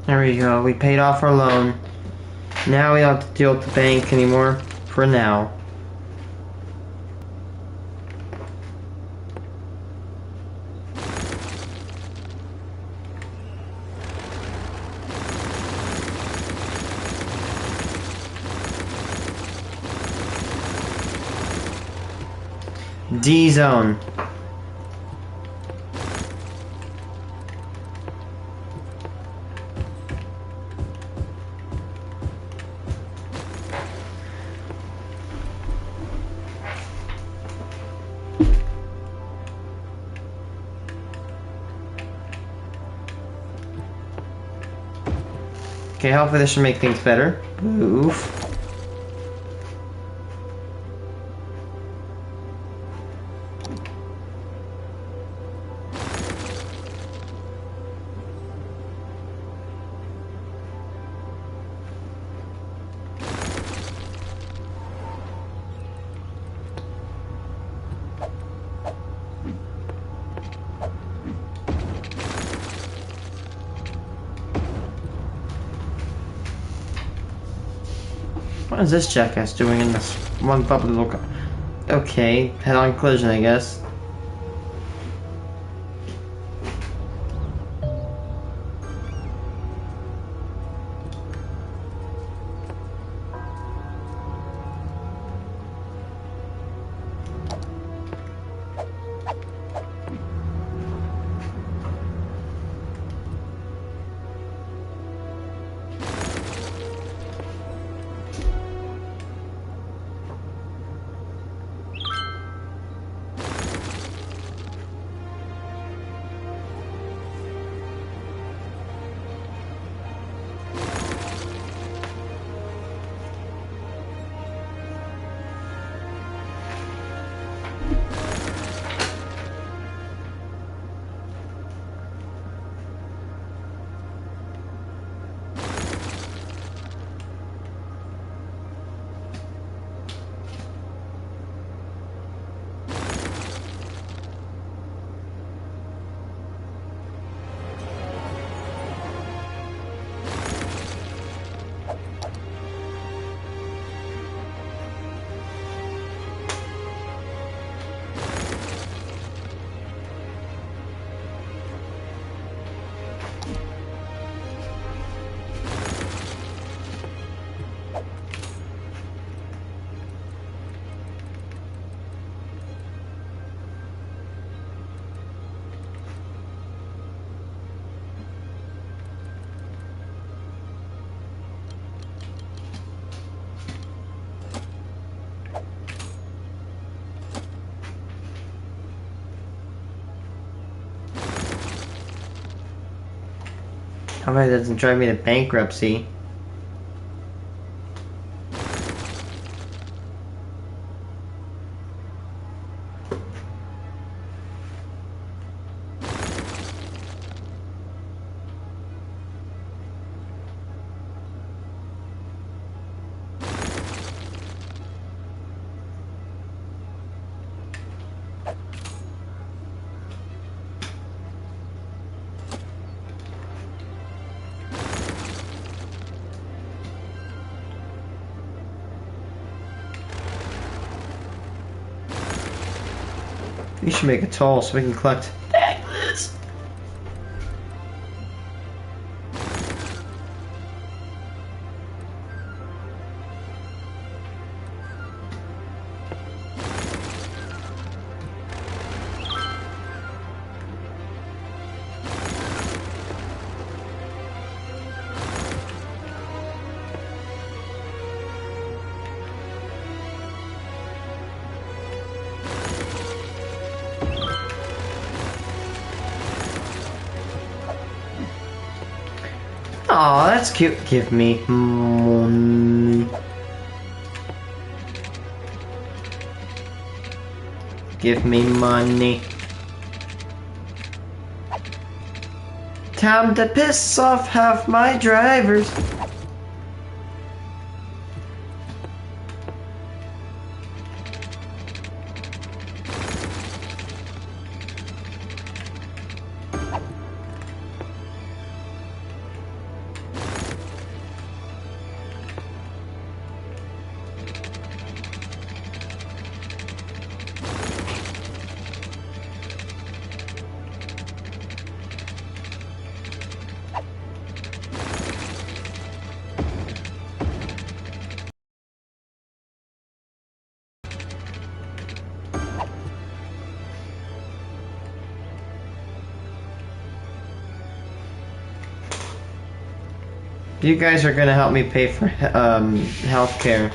There we go, we paid off our loan. Now we don't have to deal with the bank anymore, for now. D-zone. Okay, hopefully this should make things better. Oof. What is this jackass doing in this one bubbly little car? Okay, head-on collision, I guess. How doesn't drive me to bankruptcy? You should make a toll so we can collect taxes. Aw, that's cute. Give me money. Give me money. Time to piss off half my drivers. You guys are gonna help me pay for healthcare.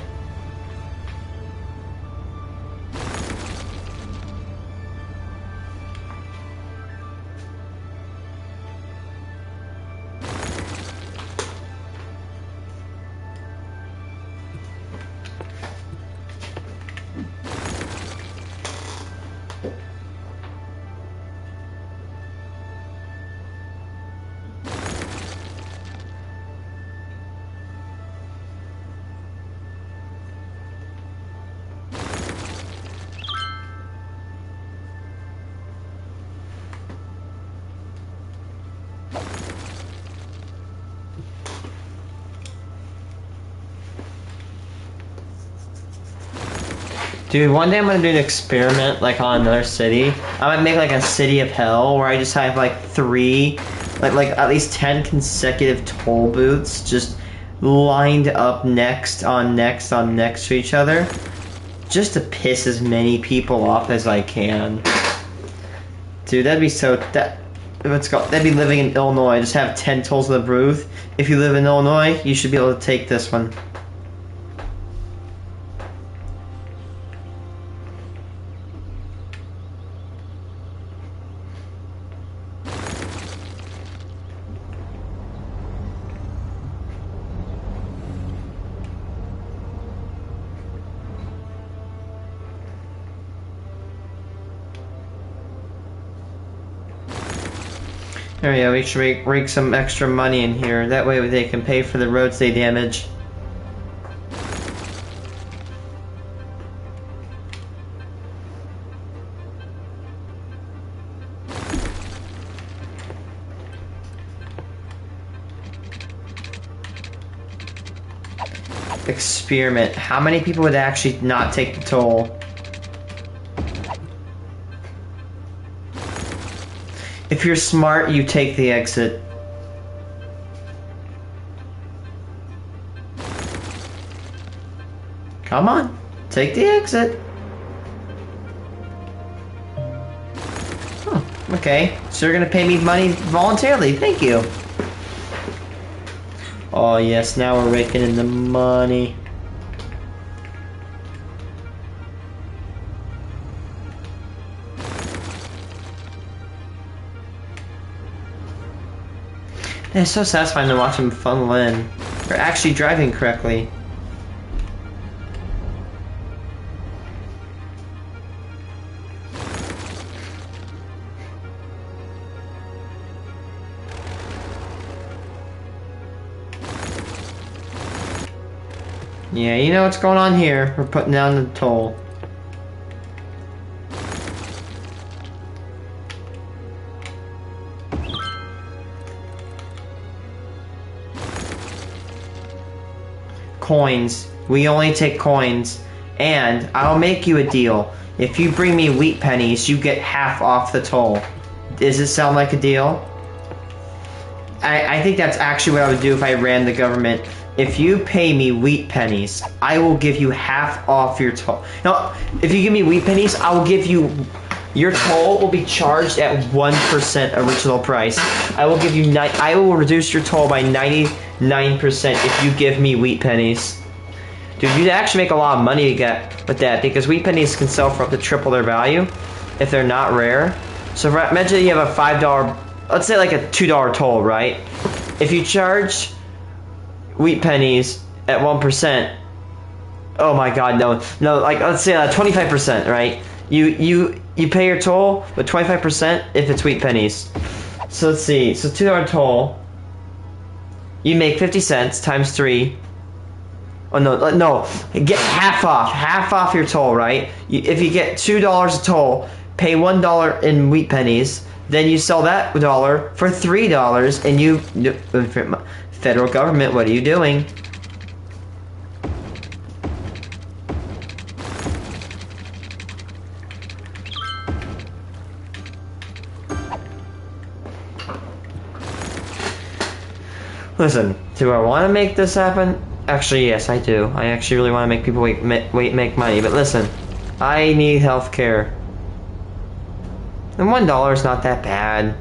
Dude, one day I'm gonna do an experiment, like, on another city. I might make, like, a city of hell, where I just have, like, like, at least 10 consecutive toll booths just lined up next to each other. Just to piss as many people off as I can. Dude, that'd be that'd be living in Illinois. Just have 10 tolls in the booth. If you live in Illinois, you should be able to take this one. There we go, we should rake some extra money in here. That way they can pay for the roads they damage. Experiment. How many people would actually not take the toll? If you're smart, you take the exit. Come on, take the exit. Oh, okay, so you're gonna pay me money voluntarily, thank you. Oh yes, now we're raking in the money. And it's so satisfying to watch them funnel in. They're actually driving correctly. Yeah, you know what's going on here. We're putting down the toll. Coins. We only take coins. And I'll make you a deal. If you bring me wheat pennies, you get half off the toll. Does it sound like a deal? I think that's actually what I would do if I ran the government. If you pay me wheat pennies, I will give you half off your toll. No, if you give me wheat pennies, I will give you... Your toll will be charged at 1% original price. I will give you... I will reduce your toll by 99% if you give me wheat pennies. Dude, you'd actually make a lot of money to get with that, because wheat pennies can sell for up to triple their value if they're not rare. So imagine you have a $5... Let's say like a $2 toll, right? If you charge wheat pennies at 1%, oh my god, no, like let's say 25%, right? You pay your toll with 25% if it's wheat pennies. So let's see, so $2 toll, you make 50 cents times 3. Oh no, get half off your toll, right? If you get $2 a toll, pay $1 in wheat pennies. Then you sell that dollar for $3, and you... Federal government, what are you doing? Listen, do I want to make this happen? Actually, yes, I do. I actually really want to make people make money. But listen, I need healthcare. And $1 is not that bad.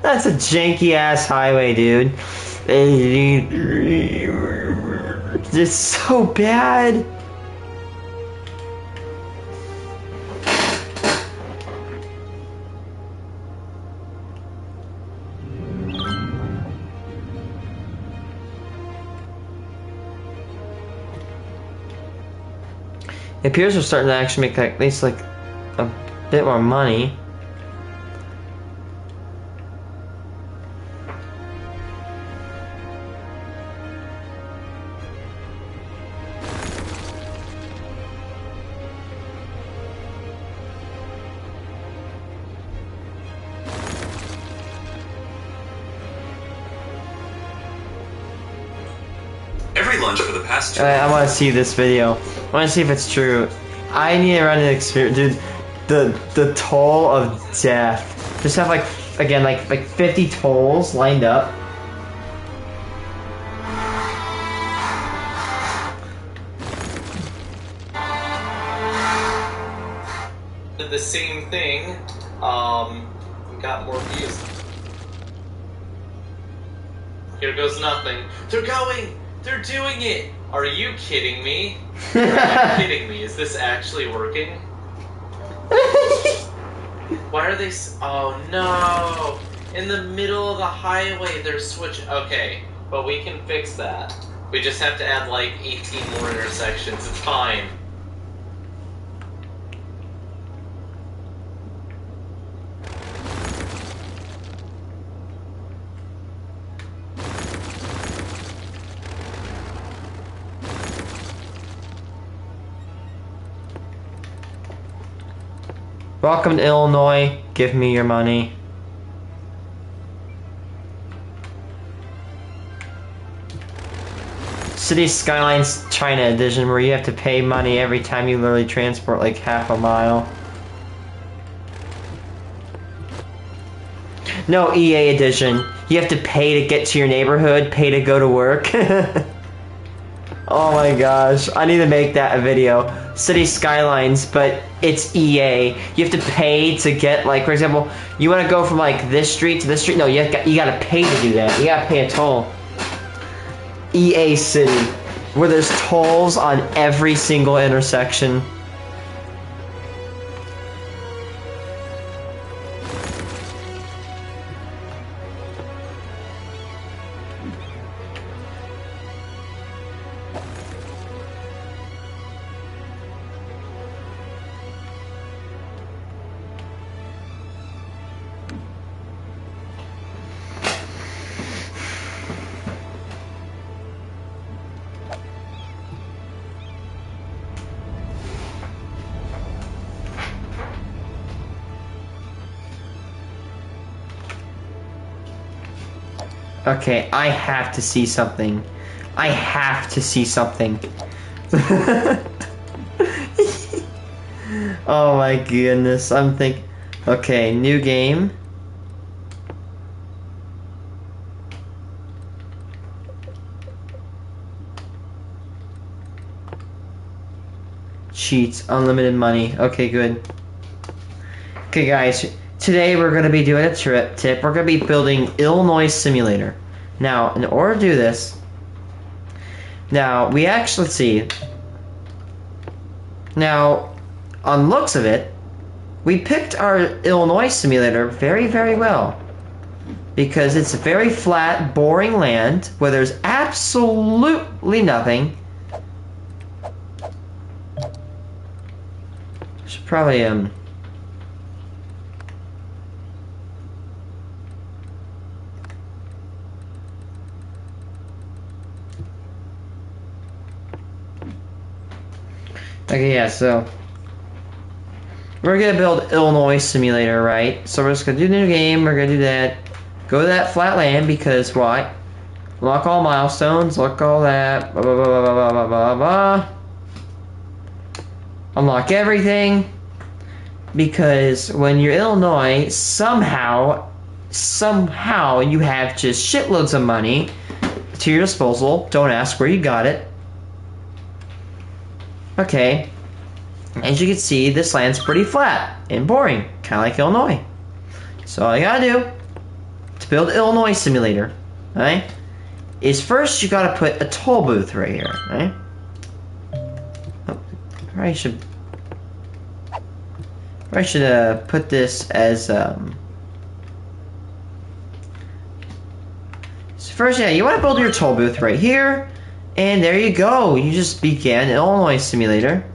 That's a janky ass highway, dude. It's so bad. It appears we're starting to actually make at least like a bit more money. For the past I want to see this video. I want to see if it's true. I need to run an experience, dude. The toll of death. Just have like again like 50 tolls lined up. Did the same thing. We got more views. Here goes nothing. They're going. They're doing it! Are you kidding me? Are you kidding me? Is this actually working? Why are they oh no! In the middle of the highway, they're switching. Okay, but we can fix that. We just have to add like 18 more intersections. It's fine. Welcome to Illinois. Give me your money. City Skylines China Edition, where you have to pay money every time you literally transport like half a mile. No, EA Edition. You have to pay to get to your neighborhood, pay to go to work. Oh my gosh, I need to make that a video. City Skylines, but it's EA. You have to pay to get, like, for example, you want to go from like this street to this street. No, you gotta pay to do that. You gotta pay a toll. EA City, where there's tolls on every single intersection. Okay, I have to see something. I have to see something. Oh my goodness, I'm thinking. Okay, new game. Cheats, unlimited money. Okay, good. Okay, guys. Today we're going to be doing a tip. We're going to be building Illinois Simulator. Now, in order to do this, now we actually see. Now, on looks of it, we picked our Illinois Simulator very, very well. Because it's a very flat, boring land where there's absolutely nothing. Should probably Okay, yeah, so we're gonna build Illinois Simulator, right? So we're just gonna do the new game, we're gonna do that. Go to that flat land because why? Unlock all milestones, look all that, blah blah blah blah blah blah blah blah. Unlock everything. Because when you're Illinois, somehow you have just shitloads of money to your disposal. Don't ask where you got it. Okay, as you can see, this land's pretty flat and boring, kind of like Illinois. So all you gotta do to build Illinois Simulator, right, is first you gotta put a toll booth right here, right? Oh, I should put this as So first, yeah, you want to build your toll booth right here. And there you go. You just began Illinois Simulator.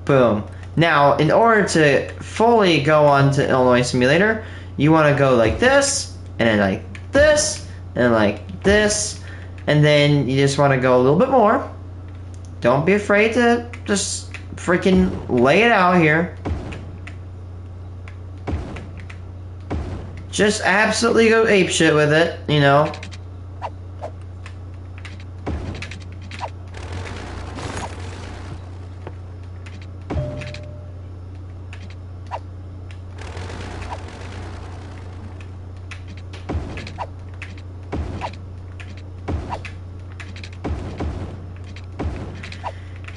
Boom. Now, in order to fully go on to Illinois Simulator, you want to go like this, and then like this, and like this, and then you just want to go a little bit more. Don't be afraid to just freaking lay it out here. Just absolutely go apeshit with it, you know.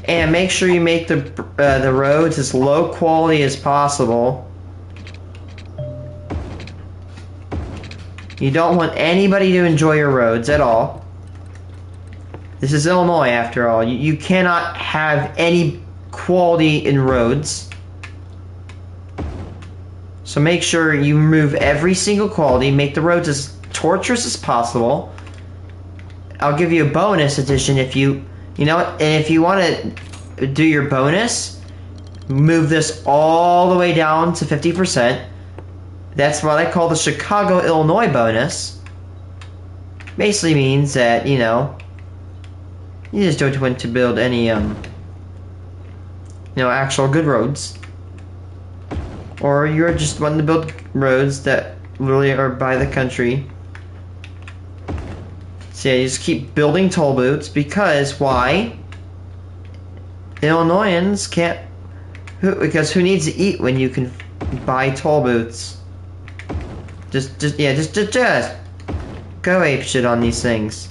And make sure you make the roads as low quality as possible. You don't want anybody to enjoy your roads at all. This is Illinois, after all. You cannot have any quality in roads. So make sure you remove every single quality, make the roads as torturous as possible. I'll give you a bonus addition if you know what, and if you want to do your bonus, move this all the way down to 50%. That's what I call the Chicago, Illinois bonus. Basically means that, you know, you just don't want to build any, actual good roads. Or you're just wanting to build roads that literally are by the country. So yeah, you just keep building toll booths because why? Illinoisans can't. Because who needs to eat when you can buy toll booths? Just go ape shit on these things.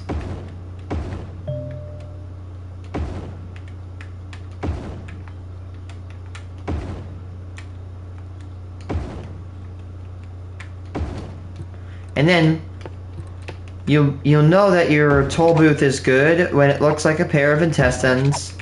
And then you'll know that your toll booth is good when it looks like a pair of intestines.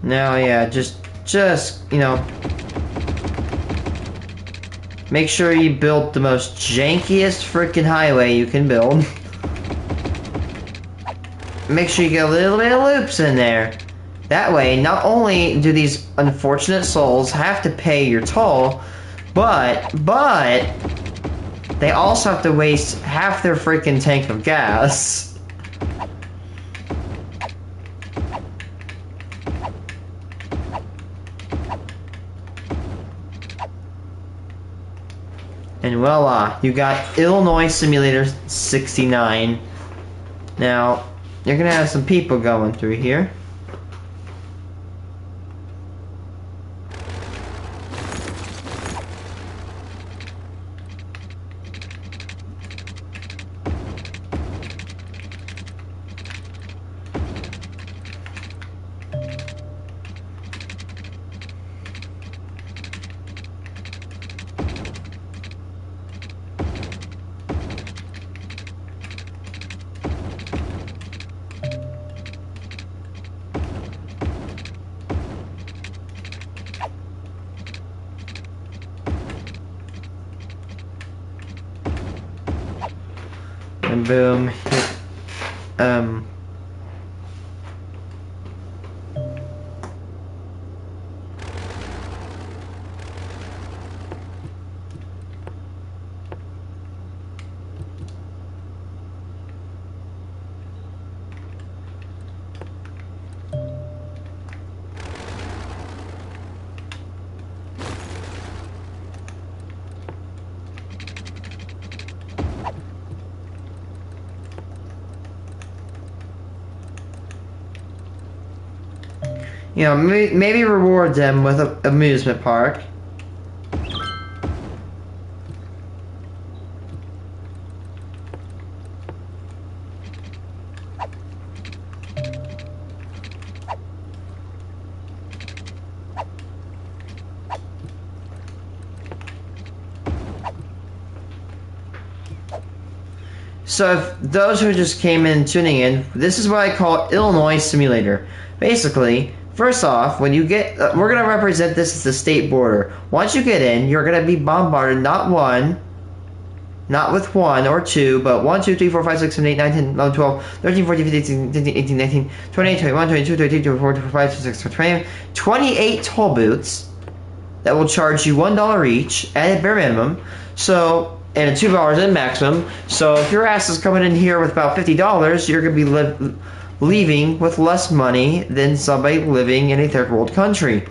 Now, yeah, just you know, make sure you build the most jankiest freaking highway you can build. Make sure you get a little bit of loops in there. That way, not only do these unfortunate souls have to pay your toll, but they also have to waste half their freaking tank of gas. And voila, you got Illinois Simulator 69. Now, you're gonna have some people going through here. And boom. You know, maybe reward them with an amusement park. So if those who just came in tuning in, this is what I call Illinois Simulator. Basically, first off, when you get, we're going to represent this as the state border. Once you get in, you're going to be bombarded, not with one or two, but 1, 2, 3, 4, 5, 6, 7, 8, 9, 10, 11, 12, 13, 14, 15, 16, 17, 18, 19, 20, 21, 22, 23, 24, 25, 26, 27, 28 toll booths that will charge you $1 each at a bare minimum. So, and a $2 in maximum. So if your ass is coming in here with about $50, you're going to be leaving with less money than somebody living in a third world country.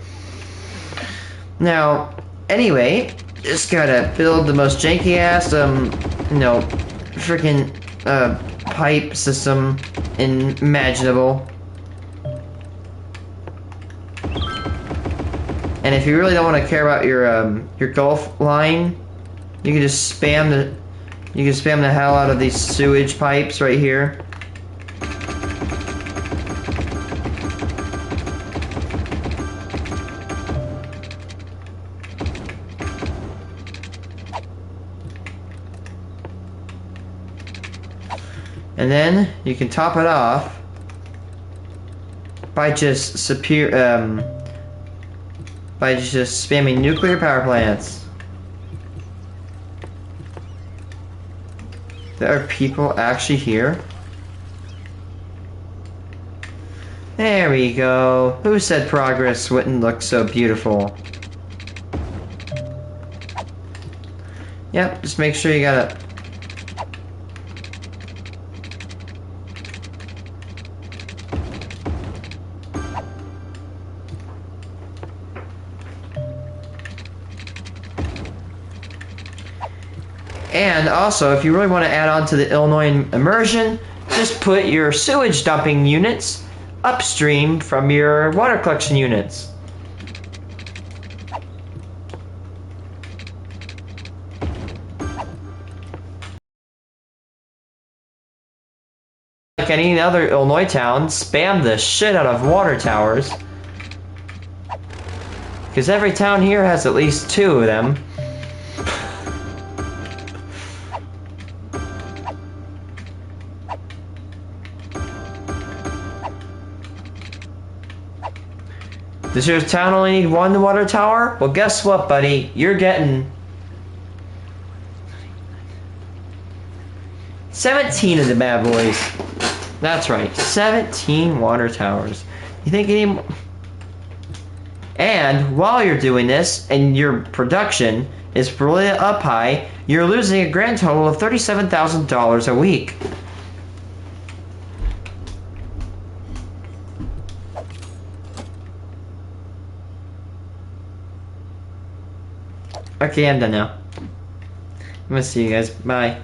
Now, anyway, just gotta build the most janky ass, freaking pipe system imaginable. And if you really don't want to care about your Gulf line, you can just spam the hell out of these sewage pipes right here. And then you can top it off by just spamming nuclear power plants. There are people actually here. There we go. Who said progress wouldn't look so beautiful? Yep, just make sure you got it. And also, if you really want to add on to the Illinois immersion, just put your sewage dumping units upstream from your water collection units. Like any other Illinois town, spam the shit out of water towers. Because every town here has at least 2 of them. Does your town only need 1 water tower? Well, guess what, buddy? You're getting 17 of the bad boys. That's right, 17 water towers. You think any... And while you're doing this, and your production is really up high, you're losing a grand total of $37,000 a week. Okay, I'm done now. I'm gonna see you guys. Bye.